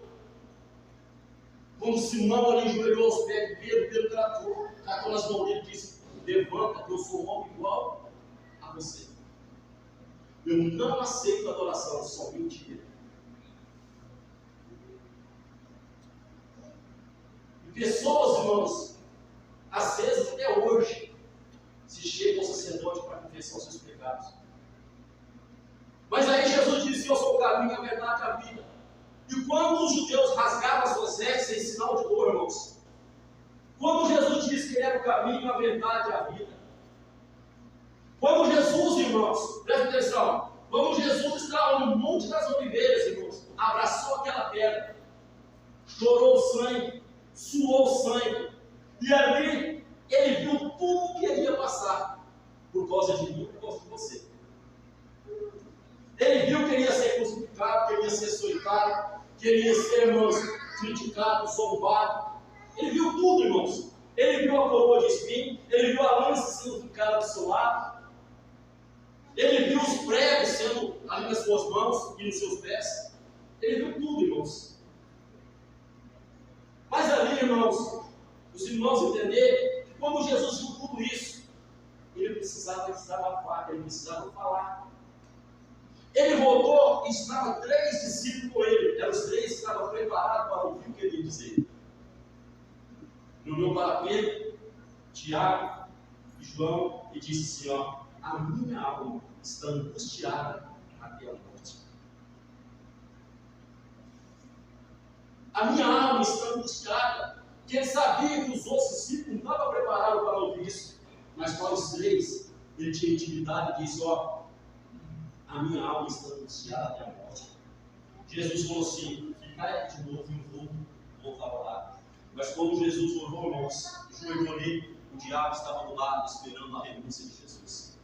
quando Simão ali ajoelhou aos pés de Pedro catou nas mãos dele e disse: levanta, que eu sou um homem igual a você. Eu não aceito adoração, só mentira. E pessoas, irmãos, às vezes até hoje, se chegam ao sacerdote para confessar os seus pecados. Mas aí Jesus disse: eu sou o caminho, a verdade e a vida. E quando os judeus rasgavam as suas vestes em sinal de dor, irmãos, quando Jesus disse que ele era o caminho, a verdade e a vida, quando Jesus, irmãos, presta atenção, quando Jesus estava no Monte das Oliveiras, irmãos, abraçou aquela pedra, chorou sangue, suou sangue, e ali ele viu tudo que ele ia passar, por causa de mim, por causa de você. Ele viu que ele ia ser crucificado, que ele ia ser açoitado, que ele ia ser, irmãos, criticado, zombado. Ele viu tudo, irmãos. Ele viu a coroa de espinho, ele viu a lança sendo fincada do seu lado, ele viu os pregos sendo ali nas suas mãos e nos seus pés. Ele viu tudo, irmãos. Mas ali, irmãos, os irmãos entenderem que quando Jesus viu tudo isso, ele precisava desabafar, ele precisava falar. Ele voltou e estavam 3 discípulos com ele. Eram os 3 que estavam preparados para ouvir o que ele ia dizer. Ele olhou para Pedro, Tiago e João e disse assim: ó, a minha alma está angustiada até a morte. A minha alma está angustiada. Porque ele sabia que os outros discípulos não estavam preparados para ouvir isso. Mas para os 3, ele tinha intimidade e disse: ó, a minha alma está angustiada até a morte. Jesus falou assim: ficai aqui de novo e eu vou voltar a orar. Mas quando Jesus orou, irmãos, ajoelhou ali, o diabo estava do lado esperando a renúncia de Jesus.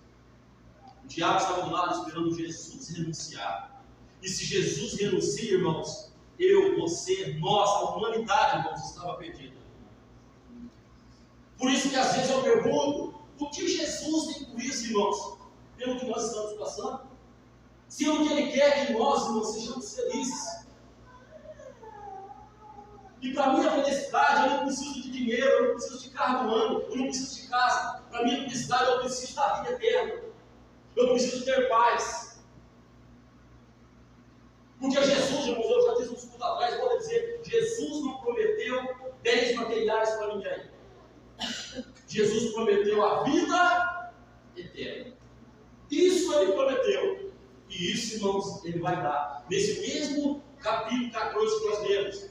O diabo estava do lado esperando Jesus renunciar. E se Jesus renuncia, irmãos, eu, você, nós, a humanidade, irmãos, estava perdida. Por isso que às vezes eu pergunto: o que Jesus tem com isso, irmãos? Pelo que nós estamos passando? Se o que Ele quer que nós, irmãos, sejamos felizes. E para minha felicidade, eu não preciso de dinheiro, eu não preciso de carro do ano, eu não preciso de casa. Para minha felicidade, eu preciso da vida eterna. Eu preciso ter paz. Porque Jesus, irmãos, eu já disse uns minutos atrás, vou dizer: Jesus não prometeu bens materiais para ninguém. Jesus prometeu a vida eterna. Isso Ele prometeu. E isso, irmãos, Ele vai dar. Nesse mesmo capítulo 14 que nós lemos,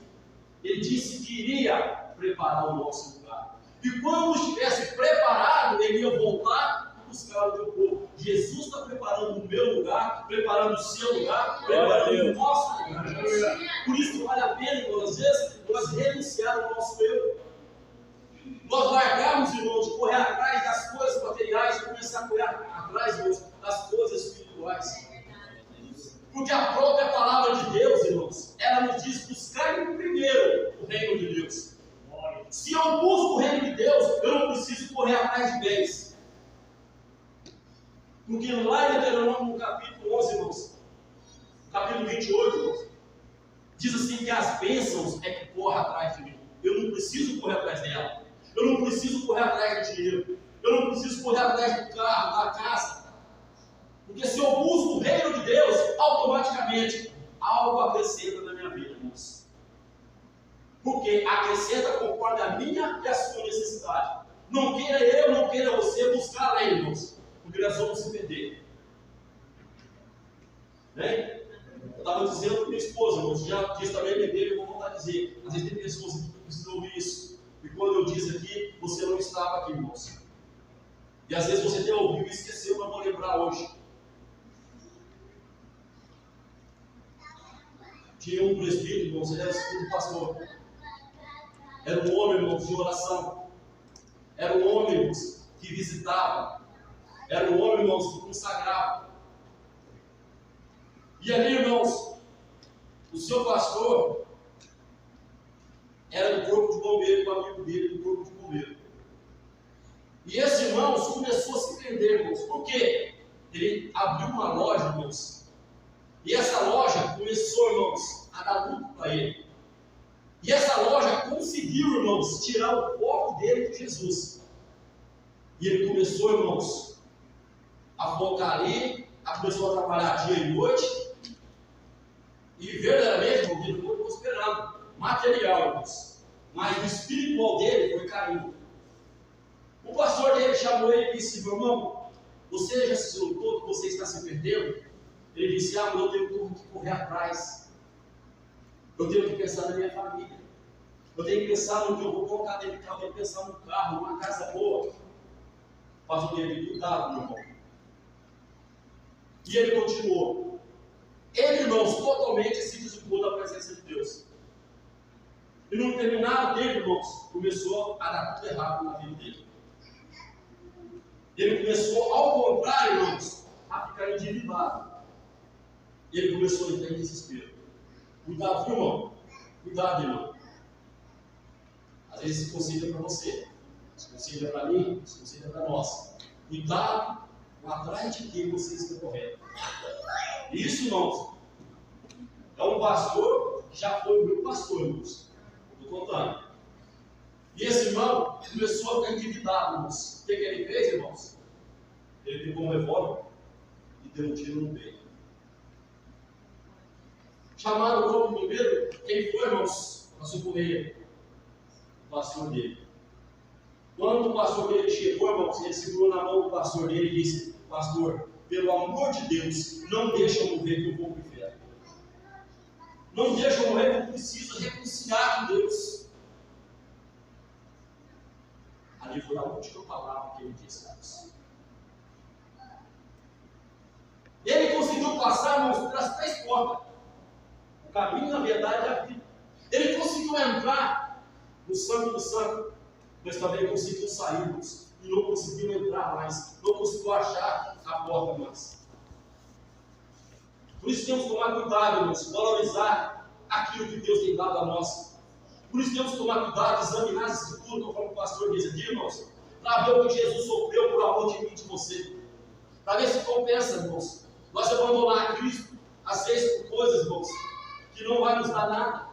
Ele disse que iria preparar o nosso lugar. E quando estivesse preparado, Ele ia voltar e buscar o teu povo. Jesus está preparando o meu lugar, preparando o seu lugar, preparando o nosso lugar. Por isso vale a pena, irmãos, às vezes, nós renunciar ao nosso eu. Nós largarmos, irmãos, de correr atrás das coisas materiais e começar a correr atrás, irmãos, das coisas espirituais. Porque a própria palavra de Deus, irmãos, ela nos diz: buscar primeiro o reino de Deus. Se eu busco o Porque lá em Deuteronômio, no capítulo 11, irmãos, capítulo 28, irmãos, diz assim que as bênçãos é que correm atrás de mim. Eu não preciso correr atrás dela. Eu não preciso correr atrás do dinheiro. Eu não preciso correr atrás do carro, da casa. Porque se eu busco o reino de Deus, automaticamente algo acrescenta na minha vida, irmãos. Porque acrescenta conforme a minha e a sua necessidade. Não queira eu, não queira você buscar lá, irmãos. Porque nós vamos se perder. Né? Eu estava dizendo para minha esposa, irmãos, já disse também minha dele, eu vou voltar a dizer. Às vezes tem pessoas que precisam ouvir isso. E quando eu disse aqui, você não estava aqui, irmãos. E às vezes você tem ouvido e esqueceu, mas vou lembrar hoje. Tinha um presbítero, irmãos, ele era segundo pastor. Era um homem, irmãos, de oração. Era um homem, irmãos, que visitava. Era um homem, irmãos, que consagrava. E ali, irmãos, o seu pastor era do corpo de bombeiro, o amigo dele do corpo de bombeiro. E esse, irmãos, começou a se perder, irmãos. Por quê? Ele abriu uma loja, irmãos. E essa loja começou, irmãos, a dar lucro para ele. E essa loja conseguiu, irmãos, tirar o foco dele de Jesus. E ele começou, irmãos, a focar ali, começou a trabalhar dia e noite. E verdadeiramente, irmãos, ele foi prosperando. Material, irmãos. Mas o espiritual dele foi caindo. O pastor dele chamou ele e disse: meu irmão, você já se notou que você está se perdendo? Ele disse: mas eu tenho que correr atrás. Eu tenho que pensar na minha família. Eu tenho que pensar no que eu vou colocar dentro de carro. Eu tenho que pensar no carro, numa casa boa. O pastor dele: cuidado, meu irmão. E ele continuou. Ele, irmãos, totalmente se desligou da presença de Deus. E no terminado dele, irmãos, começou a dar tudo errado na vida dele. Ele começou, ao contrário, irmãos, a ficar endividado. Ele começou a entrar em desespero. Cuidado, viu, irmão? Cuidado, irmão. Às vezes esse conselho é para você. Esse conselho é para mim, esse conselho é para nós. Cuidado atrás de quem você está correndo. Isso, irmãos, é um pastor que já foi o meu pastor, irmãos. Estou contando. E esse irmão começou a ficar endividado, irmãos. O que ele fez, irmãos? Ele pegou um revólver e deu um tiro no peito. Chamaram o corpo do bombeiro. Quem foi, irmãos? Para socorrer o pastor dele. Quando o pastor dele chegou, irmãos, ele segurou na mão do pastor dele e disse: pastor, pelo amor de Deus, não deixa eu morrer que eu vou para o inferno. Não deixa eu morrer que eu preciso reconciliar com Deus. Ali foi a última palavra que ele disse. Ele conseguiu passar, irmãos, pelas 3 portas. O caminho, na verdade, é a vida. Ele conseguiu entrar no Santo do Santo, mas também conseguiu sair, irmãos, e não conseguiu entrar mais. Não conseguiu achar a porta mais. Por isso temos que tomar cuidado, irmãos, valorizar aquilo que Deus tem dado a nós. Por isso temos que tomar cuidado, examinar as escrituras, conforme o pastor diz aqui, irmãos, para ver o que Jesus sofreu por amor de mim e de você. Para ver se compensa, irmãos. Nós abandonar a Cristo, às vezes por coisas, irmãos, que não vai nos dar nada.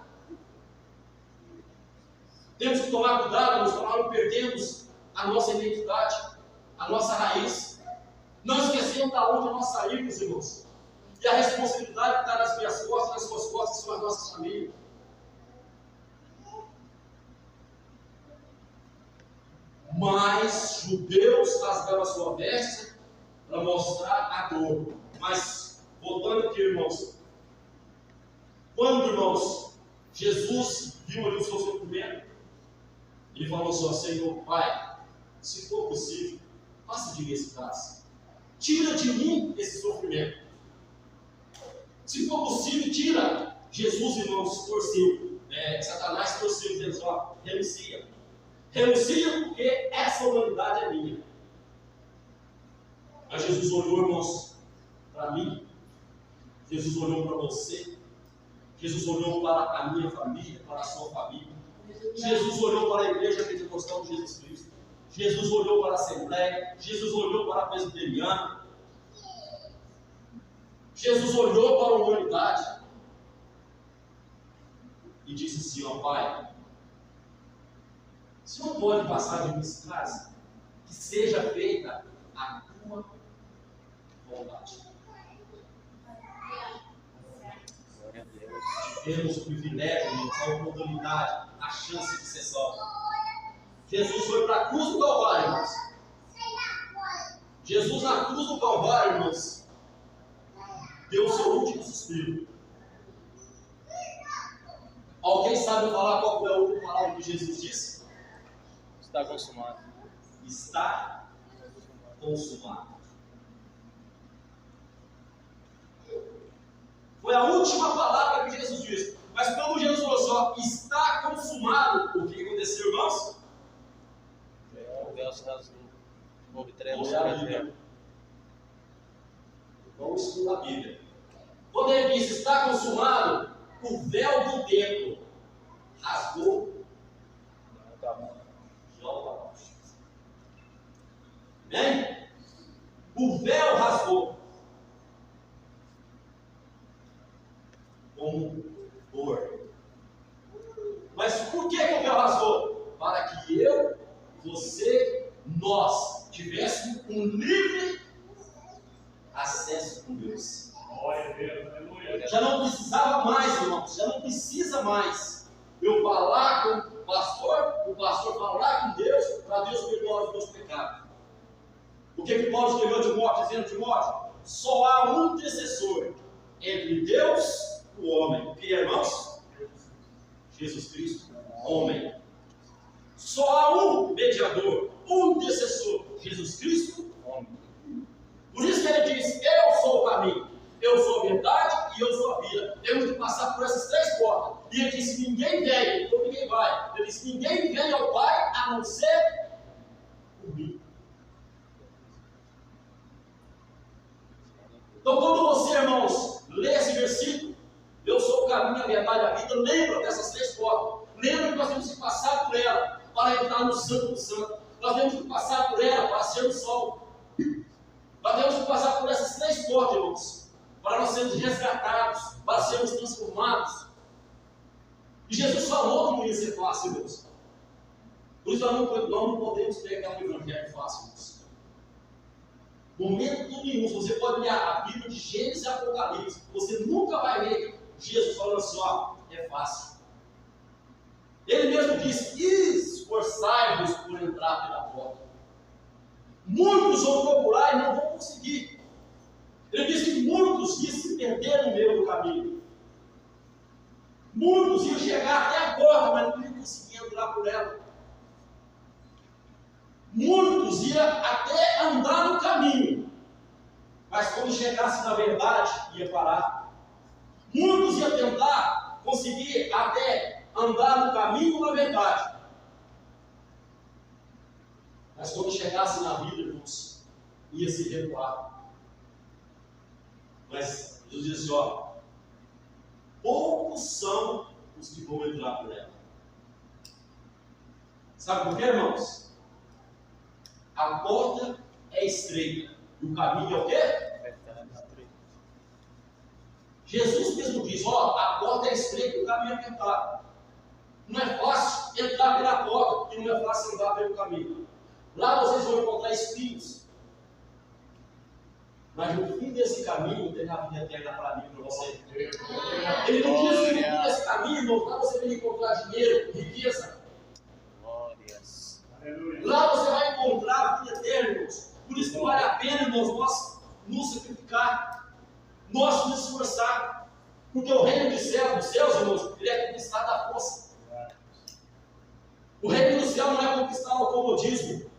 Temos que tomar cuidado, irmãos, para não perdermos a nossa identidade, a nossa raiz. Não esquecemos de onde nós saímos, irmãos. E a responsabilidade que está nas minhas costas, nas suas costas, são as nossas famílias. Mas judeus rasgaram a sua veste para mostrar a dor. Mas, voltando aqui, irmãos, quando, irmãos, Jesus viu ali o seu sofrimento, ele falou assim: Senhor, Pai, se for possível, faça de mim esse caso. Tira de mim esse sofrimento. Se for possível, tira. Jesus, irmãos, torceu. Satanás torceu, dizendo: ó, renuncia. Renuncia porque essa humanidade é minha. Mas Jesus olhou, irmãos, para mim. Jesus olhou para você. Jesus olhou para a minha família, para a sua família. Jesus olhou para a igreja pentecostal de Jesus Cristo. Jesus olhou para a Assembleia. Jesus olhou para a Presbiteriana. Jesus olhou para a humanidade e disse assim: ó Pai, se não pode passar de minhas casas, que seja feita a tua vontade. Glória a Deus. Tivemos o privilégio, a oportunidade, a chance de ser salvo. Jesus foi para a cruz do Calvário, irmãos. Jesus na cruz do Calvário, irmãos, deu o seu último suspiro. Alguém sabe falar qual foi a última palavra que Jesus disse? Está consumado. Está consumado. Foi a última palavra que Jesus disse. Mas quando Jesus falou só, está consumado, o que aconteceu, irmãos? O véu se rasgou. Houve trevas Olha a sobre a Bíblia. terra. Vamos estudar a Bíblia. Quando ele disse está consumado, o véu do templo rasgou. Amém? O véu rasgou. Como dor. Mas por que o véu rasgou? Para que eu, você, nós tivéssemos um livre acesso com Deus. Glória a Deus, aleluia. Já não precisava mais, irmãos, já não precisa mais eu falar com o pastor falar com Deus, para Deus perdoar os meus pecados. O que Paulo escreveu a Timóteo, dizendo: Timóteo, só há um intercessor entre Deus e o homem. O que é, irmãos? Jesus Cristo, homem. Só há um mediador, um intercessor, Jesus Cristo, homem. Por isso que ele diz: eu sou o caminho, eu sou a verdade e eu sou a vida. Temos que passar por essas três portas. E ele disse: ninguém vem, ou ninguém vai. Ele disse: ninguém vem ao Pai a não ser por mim. Então, quando você, irmãos, lê esse versículo, eu sou o caminho, a verdade e a vida, lembra dessas três portas. Lembra que nós temos que passar por ela para entrar no Santo do Santo. Nós temos que passar por ela para sermos salvos. Nós temos que passar por essas três portas, irmãos, para nós sermos resgatados, para sermos transformados. E Jesus falou que não ia ser fácil, irmãos. Por isso nós não podemos pegar o Evangelho fácil, irmãos. Momento nenhum, você pode ler a Bíblia de Gênesis e Apocalipse, você nunca vai ver Jesus falando assim: ó, é fácil. Ele mesmo disse: esforçai-vos por entrar pela porta. Muitos vão procurar e não vão conseguir. Ele disse que muitos iam se perder no meio do caminho. Muitos iam chegar até a porta, mas não iam conseguir entrar por ela. Muitos iam até andar no caminho, mas quando chegasse na verdade, ia parar. Muitos iam tentar conseguir até andar no caminho na verdade, mas quando chegasse na vida, irmãos, ia se recuar. Mas Jesus disse assim: ó, poucos são os que vão entrar por ela. Sabe por quê, irmãos? A porta é estreita e o caminho é o quê? Jesus mesmo diz: ó, a porta é estreita e o caminho é apertado. Não é fácil entrar pela porta e não é fácil andar pelo caminho. Lá vocês vão encontrar espinhos. Mas no fim desse caminho tem a vida eterna para mim e para você. Ele não diz que no fim desse caminho, irmão, lá você vai encontrar dinheiro, riqueza. Glórias. Lá você vai encontrar a vida eterna, irmãos. Por isso que vale a pena, irmãos, nós nos sacrificar, nós nos esforçar. Porque o reino dos céus, irmãos, ele é conquistado à força. O reino do céu não é conquistado ao comodismo.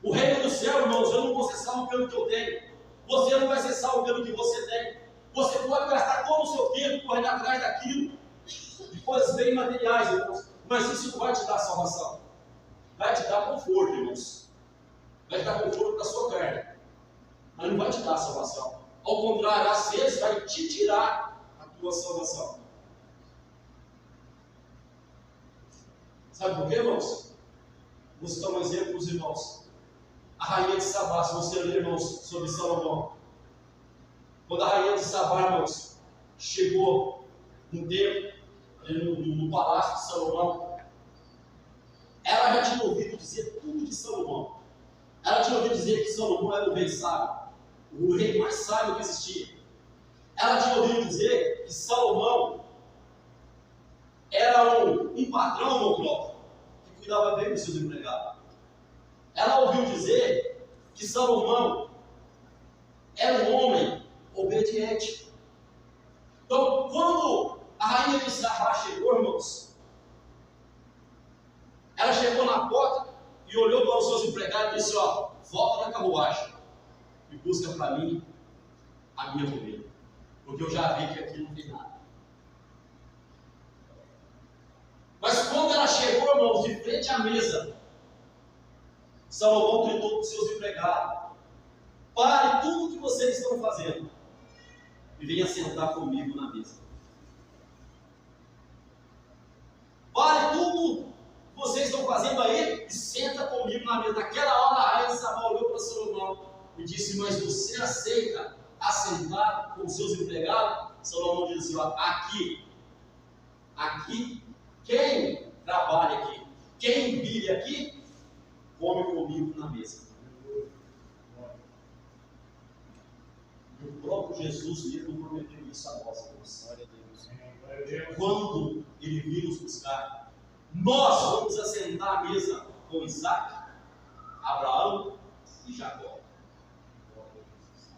O reino do céu, irmãos, eu não vou ser salvo pelo que eu tenho. Você não vai ser salvo pelo que você tem. Você pode gastar todo o seu tempo correndo atrás daquilo, de coisas bem materiais, irmãos. Mas isso não vai te dar salvação. Vai te dar conforto, irmãos. Vai te dar conforto da sua carne. Mas não vai te dar salvação. Ao contrário, às vezes vai te tirar a tua salvação. Sabe por quê, irmãos? Vou citar um exemplo para os irmãos. A rainha de Sabá, se você ler, irmãos, sobre Salomão. Quando a rainha de Sabá, irmãos, chegou no templo, no palácio de Salomão, ela já tinha ouvido dizer tudo de Salomão. Ela tinha ouvido dizer que Salomão era o rei sábio, o rei mais sábio que existia. Ela tinha ouvido dizer que Salomão era um patrão monoclópico, que cuidava bem dos seus empregados. Ela ouviu dizer que Salomão era um homem obediente. Então, quando a rainha de Sabá chegou, irmãos, ela chegou na porta e olhou para os seus empregados e disse: ó, volta na carruagem e busca para mim a minha ovelha, porque eu já vi que aqui não tem nada. Mas quando ela chegou, irmãos, de frente à mesa, Salomão gritou para os seus empregados: pare tudo o que vocês estão fazendo e venha sentar comigo na mesa. Pare tudo que vocês estão fazendo aí e senta comigo na mesa. Naquela hora a rainha de Sabá olhou para Salomão e disse: mas você aceita assentar com os seus empregados? Salomão disse: ó, aqui, quem trabalha aqui, quem vive aqui, come comigo na mesa. E o próprio Jesus mesmo prometeu isso a nós, irmãos. Quando ele vir nos buscar, nós vamos assentar à mesa com Isaac, Abraão e Jacó.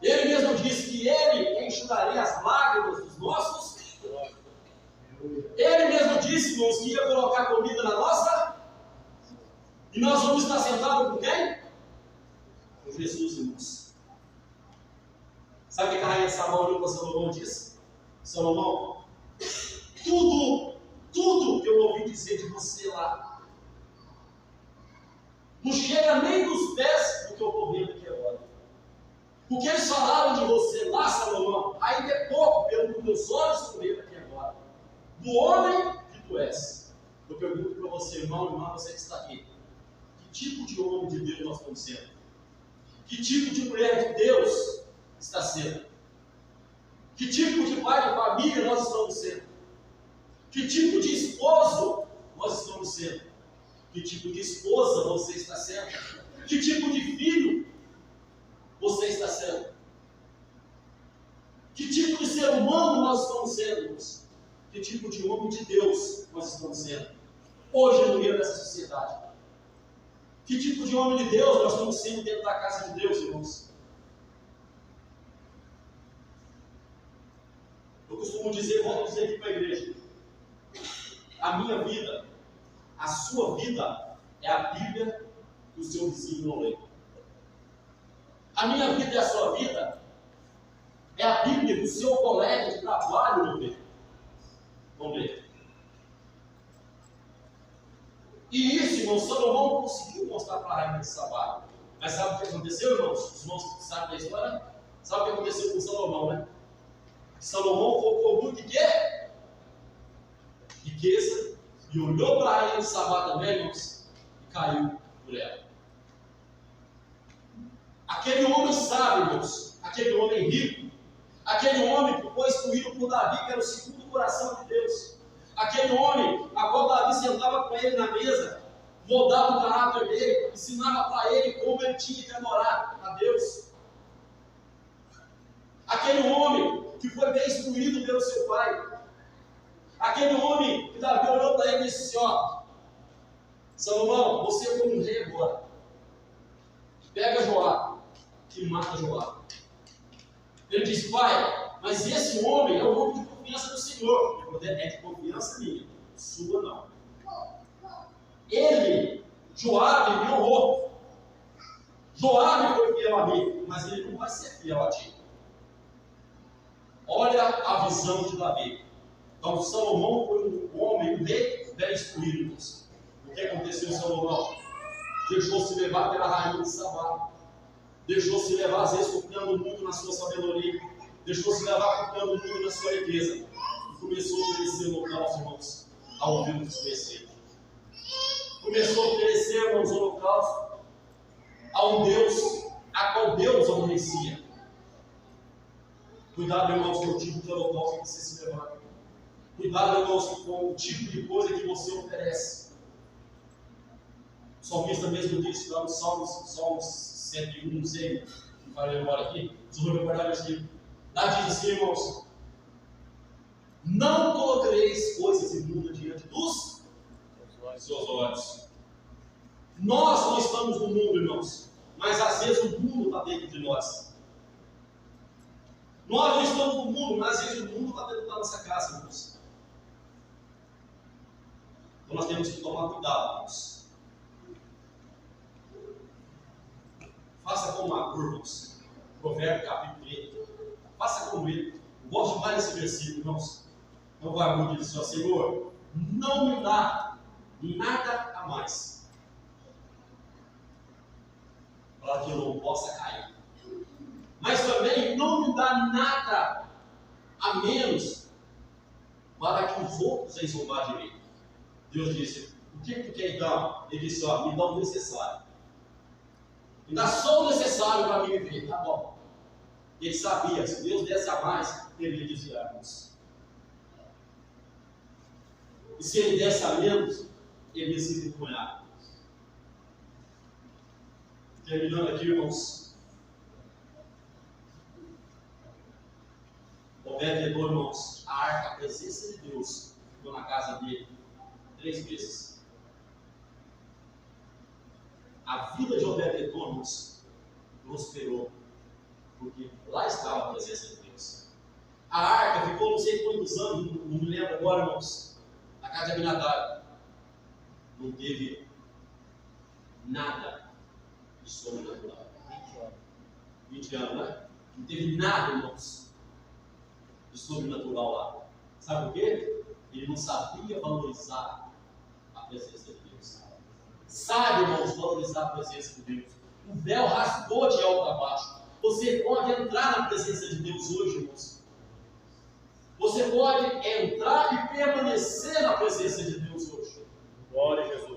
Ele mesmo disse que ele enxugaria as lágrimas dos nossos. Ele mesmo disse, irmãos, que ia colocar comida na nossa. E nós vamos estar sentados com quem? Com Jesus, irmãos. Sabe o que a rainha de Sabá olhou para Salomão e disse? Salomão, tudo que eu ouvi dizer de você lá não chega nem nos pés do que eu estou vendo aqui agora. O que eles falaram de você lá, Salomão, ainda é pouco pelo que meus olhos estão vendo aqui agora. Do homem que tu és. Eu pergunto para você, irmão, irmã, você que está aqui: que tipo de homem de Deus nós estamos sendo? Que tipo de mulher de Deus está sendo? Que tipo de pai de família nós estamos sendo? Que tipo de esposo nós estamos sendo? Que tipo de esposa você está sendo? Que tipo de filho você está sendo? Que tipo de ser humano nós estamos sendo? Que tipo de homem de Deus nós estamos sendo? Hoje no meio dessa sociedade. Que tipo de homem de Deus nós estamos sendo dentro da casa de Deus, irmãos? Eu costumo dizer, volto a dizer aqui para a igreja: a minha vida, a sua vida, é a Bíblia que o seu vizinho não lê. A minha vida e a sua vida é a Bíblia que o seu colega de trabalho não lê. Vamos ler. E isso, irmão, Salomão conseguiu mostrar para a rainha de Sabá. Mas sabe o que aconteceu, irmãos? Os irmãos que sabem da história, sabe o que aconteceu com Salomão, né? Salomão focou muito em quê? Riqueza. E olhou para a rainha de Sabá também, irmãos, e caiu por ela. Aquele homem sábio, irmãos, aquele homem rico, aquele homem que foi instruído por Davi, que era o segundo coração de Deus, aquele homem a qual Davi sentava com ele na mesa, moldava o caráter dele, ensinava para ele como ele tinha que adorar a Deus. Aquele homem que foi bem instruído pelo seu pai, aquele homem que Davi olhou para ele e disse: ó, Salomão, você é como um rei agora, pega Joabe e mata Joabe. Ele disse: pai, mas esse homem é um homem de confiança do Senhor. É de confiança minha, sua não. Ele, Joabe, me honrou. Joabe foi fiel a mim, mas ele não vai ser fiel a ti. Olha a visão de Davi. Então Salomão foi um homem, um rei bem instruído. O que aconteceu em Salomão? Deixou-se levar pela rainha de Sabá. Deixou-se levar, às vezes, confiando muito na sua sabedoria. Deixou-se levar confiando muito na sua riqueza. E começou a oferecer holocaustos, irmãos, ao Deus desconhecido. Começou a oferecer, irmãos, holocaustos a um Deus, a qual Deus aborrecia. Cuidado, irmãos, com o tipo de holocausto que você se levanta. Cuidado, irmãos, com o tipo de coisa que você oferece. O salmista mesmo disse lá no Salmos 101, não sei, não vai lembrar aqui, mas eu vou recordar esse livro. Lá diz assim, irmãos: não colocareis coisas imundas diante dos seus olhos. Nós não estamos no mundo, irmãos, mas às vezes o mundo está dentro de nós. Nós não estamos no mundo, mas às vezes o mundo está dentro da nossa casa, irmãos. Então nós temos que tomar cuidado, irmãos. Faça como Agur, irmãos. Provérbio capítulo 3. Faça como ele. Eu gosto mais desse versículo, irmãos. Então o Agur diz assim: Senhor, não me dá nada a mais, para que eu não possa cair. Mas também não me dá nada a menos, para que os outros venham zombar de mim. Deus disse: o que tu quer então? Ele disse: ó, me dá o necessário. Me dá só o necessário para mim viver. Tá bom. Ele sabia, se Deus desse a mais, ele ia desviar-nos. E se ele desse a menos, ele ia se envergonhar. Terminando aqui, irmãos. Obed-edom, irmãos, a arca, a presença de Deus, ficou na casa dele 3 vezes. A vida de Obed-edom, irmãos, prosperou, porque lá estava a presença de Deus. A arca ficou não sei quantos anos, não me lembro agora, irmãos, na casa de Abinadab. Não teve nada de sobrenatural. 20 anos, né? Não teve nada, irmãos, de sobrenatural lá. Sabe por quê? Ele não sabia valorizar a presença de Deus. Sabe, irmãos, valorizar a presença de Deus. O véu rasgou de alto a baixo. Você pode entrar na presença de Deus hoje, irmãos. Você pode entrar e permanecer na presença de Deus hoje. Glória a Jesus.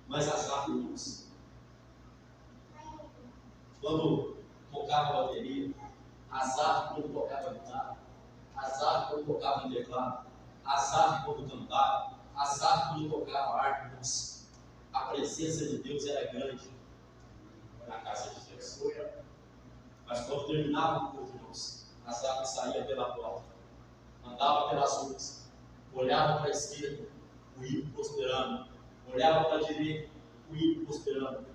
Mas Asaf, irmãos, quando tocava a bateria, Asaf quando tocava a guitarra, Asaf quando tocava em teclado, Asaf quando cantava, Asaf quando tocava a harpa, irmãos, a presença de Deus era grande na casa de Deus. Mas quando terminava o culto, irmãos, Asaf saía pela porta, andava pelas ruas, olhava para a esquerda, o ímpio prosperando, olhava para a direita, o ímpio prosperando.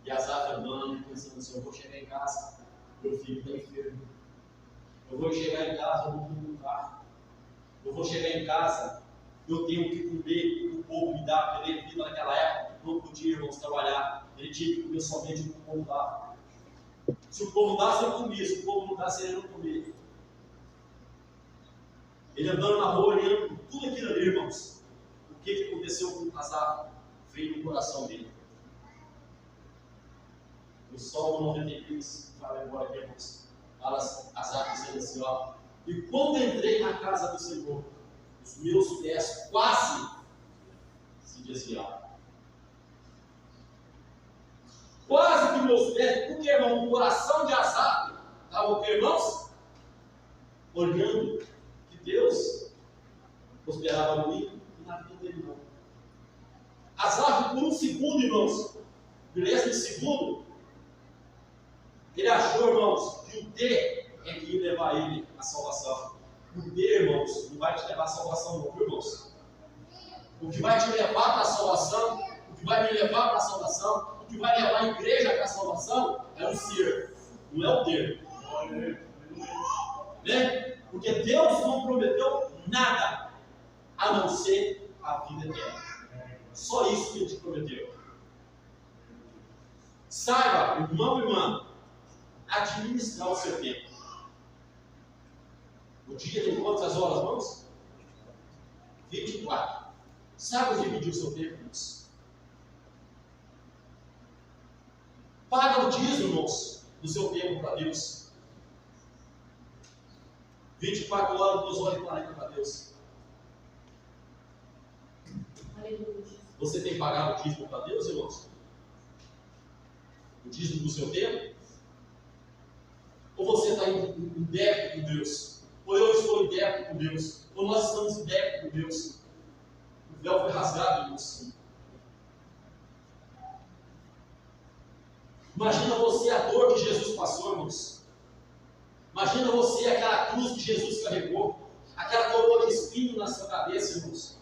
E Asaf andando e pensando assim: eu vou chegar em casa, meu filho está enfermo. Eu vou chegar em casa, eu vou perguntar. Eu vou chegar em casa, eu tenho que comer, o povo me dá, porque ele naquela época não podia, irmãos, trabalhar. Ele tinha que comer somente o que o povo dava. Se o povo dasse, ele comia. Se o povo não dasse, ele não comia. Ele andando na rua, olhando por tudo aquilo ali, irmãos. O que aconteceu com o Asaf? Veio no coração dele. O Salmo 93, fala agora aqui, irmãos. Fala Asaf dizendo assim, ó: e quando entrei na casa do Senhor, os meus pés quase se desviaram. Quase que meus pés, porque, irmão, o coração de Asaf estava o que, irmãos? Olhando que Deus prosperava no ímpio e na vida dele não. Asaf, por um segundo, irmãos, milésimo de segundo, ele achou, irmãos, que o ter é que ia levar ele à salvação. O ter, irmãos, não vai te levar à salvação, não, irmãos. O que vai te levar para a salvação, o que vai me levar para a salvação, o que vai levar a igreja para a salvação é o ser, não é o ter. Né? Porque Deus não prometeu nada a não ser a vida eterna. Só isso que Ele te prometeu. Saiba, irmão e irmã, administrar o seu tempo. O dia tem quantas horas, irmãos? 24. Saiba dividir o seu tempo, irmãos. Paga o dízimo, irmãos, do seu tempo para Deus. 24 horas, 2 horas e 40 para Deus. Você tem pagado o dízimo para Deus, irmãos? o dízimo do seu tempo? Ou você está em débito com Deus? Ou eu estou em débito com Deus? Ou nós estamos em débito com Deus? O véu foi rasgado, irmãos. Imagina você a dor que Jesus passou, irmãos. Imagina você aquela cruz que Jesus carregou, aquela coroa de espinho na sua cabeça, irmãos.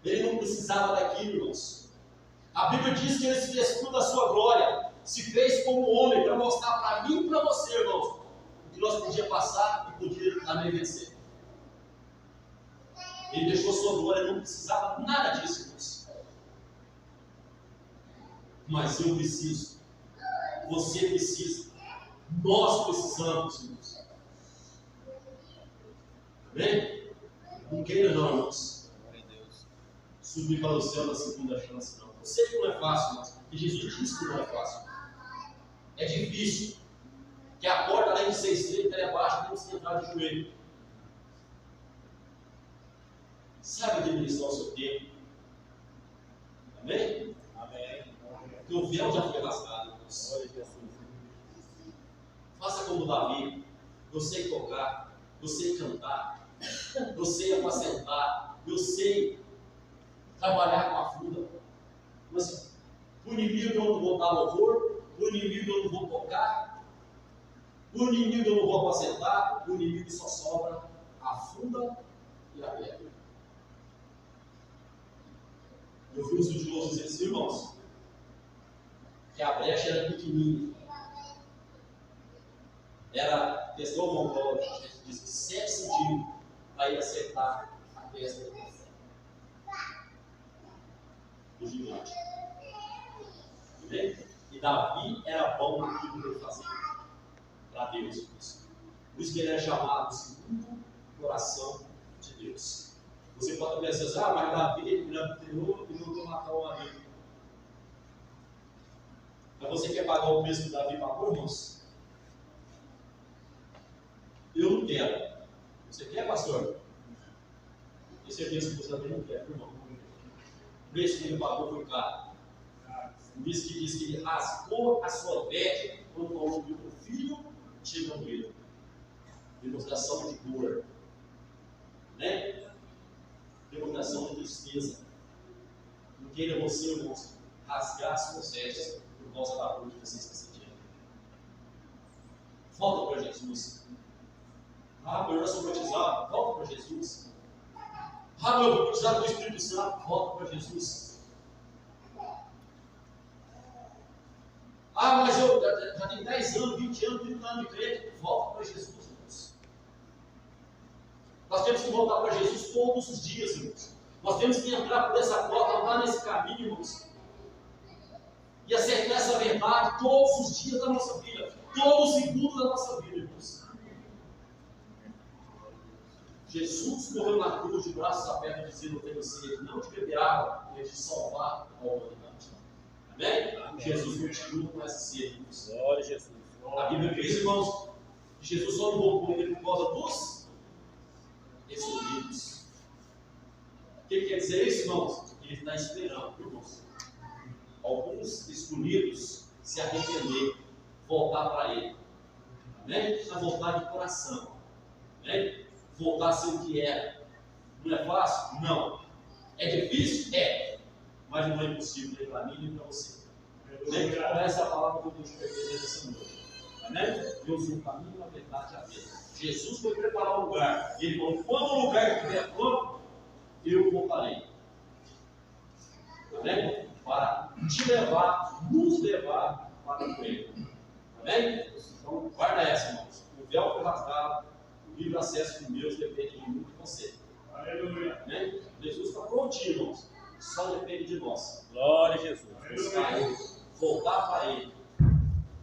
Ele não precisava daquilo, irmãos. A Bíblia diz que ele se despiu da sua glória, se fez como homem para mostrar para mim e para você, irmãos, o que nós podíamos passar e podia também vencer. Ele deixou sua glória, ele não precisava nada disso, irmãos. Mas eu preciso, você precisa, nós precisamos, irmãos. Amém? Não queira não, irmãos. Subir para o céu na segunda chance, não. Eu sei que não é fácil, irmãos, porque Jesus disse que não é fácil. É difícil. Que a porta, além de ser estreita, ela é baixa, temos que entrar de joelho. Sabe administrar o seu tempo. Amém? Amém. Porque o véu já foi rasgado, irmãos. Faça como Davi. Eu sei tocar, eu sei cantar, eu sei apacentar, eu sei trabalhar com a fruta. Mas o inimigo eu não vou dar louvor, o inimigo eu não vou tocar, o inimigo eu não vou apacentar, o inimigo só sobra a funda e a pedra. Eu vi os estudiosos dizer assim, irmãos, que a brecha era pequenininha. Era questão mongol, de 7 centímetros para ele acertar a testa do gigante. Entendeu? E Davi era bom naquilo que ele fazia para Deus. Por isso que ele é chamado segundo o coração de Deus. Você pode pensar assim, mas Davi ele terou e não matar um amigo. Mas você quer pagar o preço que Davi pagou, irmãos? Eu não quero. Você quer, pastor? Tenho certeza que você também não quer, irmão. O preço que ele pagou foi caro. Por isso que diz que ele rasgou a sua veste quando ouviu o filho chegando ele. Demonstração de dor. Né? Demonstração de tristeza. Não queira você, irmãos, rasgar as suas vestes por causa da dor que você está sentindo. Volta para Jesus. Eu já sou batizado, volta para Jesus. Eu vou batizar com o Espírito Santo, volta para Jesus. Mas eu já tenho 10 anos, 20 anos, 30 anos de crente, volta para Jesus, irmãos. Nós temos que voltar para Jesus todos os dias, irmãos. Nós temos que entrar por essa porta, andar nesse caminho, irmãos. E acertar essa verdade todos os dias da nossa vida, todo segundo da nossa vida, irmãos. Jesus morreu na cruz de braços abertos, dizendo: eu tenho sede, não de beber água, mas de salvar a humanidade. Amém? Jesus continua com essa sede. Glória a Jesus. A Bíblia diz, irmãos, que Jesus só não voltou ele por causa dos escolhidos. O que quer dizer isso, irmãos? Ele está esperando, irmãos, alguns escolhidos se arrepender, voltar para ele. Amém? A voltar de coração. Amém? Voltar a ser o que era. Não é fácil? Não. É difícil? É. Mas não é impossível nem para mim nem para você. Essa palavra que eu vou te perder nessa noite. Amém? Deus é o caminho, a verdade e a vida. Jesus foi preparar o lugar. Ele falou: quando o lugar estiver pronto, eu voltarei. Amém? Para te levar, nos levar para o reino. Amém? Então, guarda essa, irmãos. O véu foi rasgado. O livre acesso com Deus depende de mim e de você. Aleluia. Amém? Jesus está prontinho, irmãos. Só depende de nós. Glória a Jesus. Buscar Ele, voltar para Ele.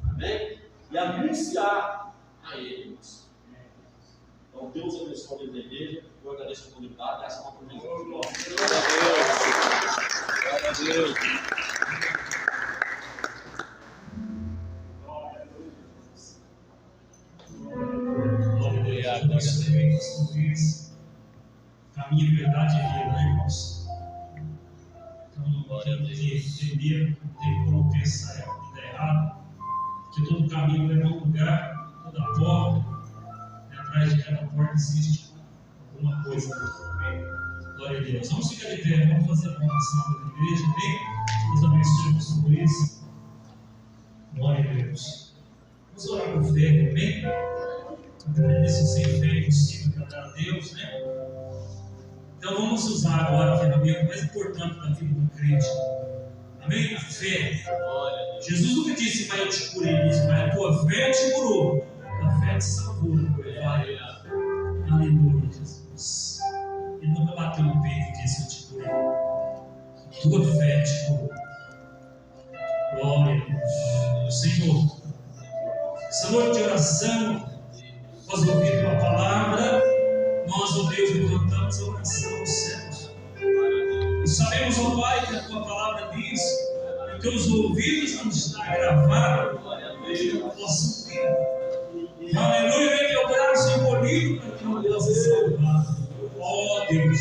Amém? E anunciar a Ele, irmãos. Então, Deus abençoe a vida da igreja. Eu agradeço a oportunidade. Essa é uma oportunidade. Glória a Deus. Caminho, verdade e vida, né, irmãos? Então, Porque primeiro tem como pensar a vida errada, que todo caminho leva a um lugar, toda porta, e atrás de cada porta existe alguma coisa. Glória a Deus. Vamos ficar de pé, vamos fazer a oração da igreja, amém? Deus abençoe sobre isso. Glória a Deus. Vamos orar por fé, amém? Agradecer sem fé é impossível agradar a Deus, né? Então vamos usar agora a ferramenta mais importante da vida do crente. Amém? A fé. Jesus nunca disse, mas eu te curei, ele disse, mas a tua fé te curou. A fé te salvou. Aleluia, Jesus. Ele nunca bateu no peito e disse, eu te curei. A tua fé te curou. Glória a Deus. Senhor, essa noite de oração, nós ouvimos a palavra, nós, ó Deus, levantamos a oração aos céus. E sabemos, ó Pai, que a tua palavra diz, que teus ouvidos vão estar gravados no nosso ouvir. Aleluia, vem teu braço encolhido para que não possa salvar. Ó Deus,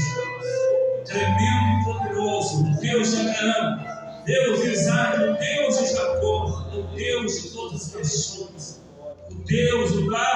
tremendo e poderoso, Deus de Abraão, Deus de Isaac, Deus de Jacó, o Deus de todas as nações, o Deus, o Pai.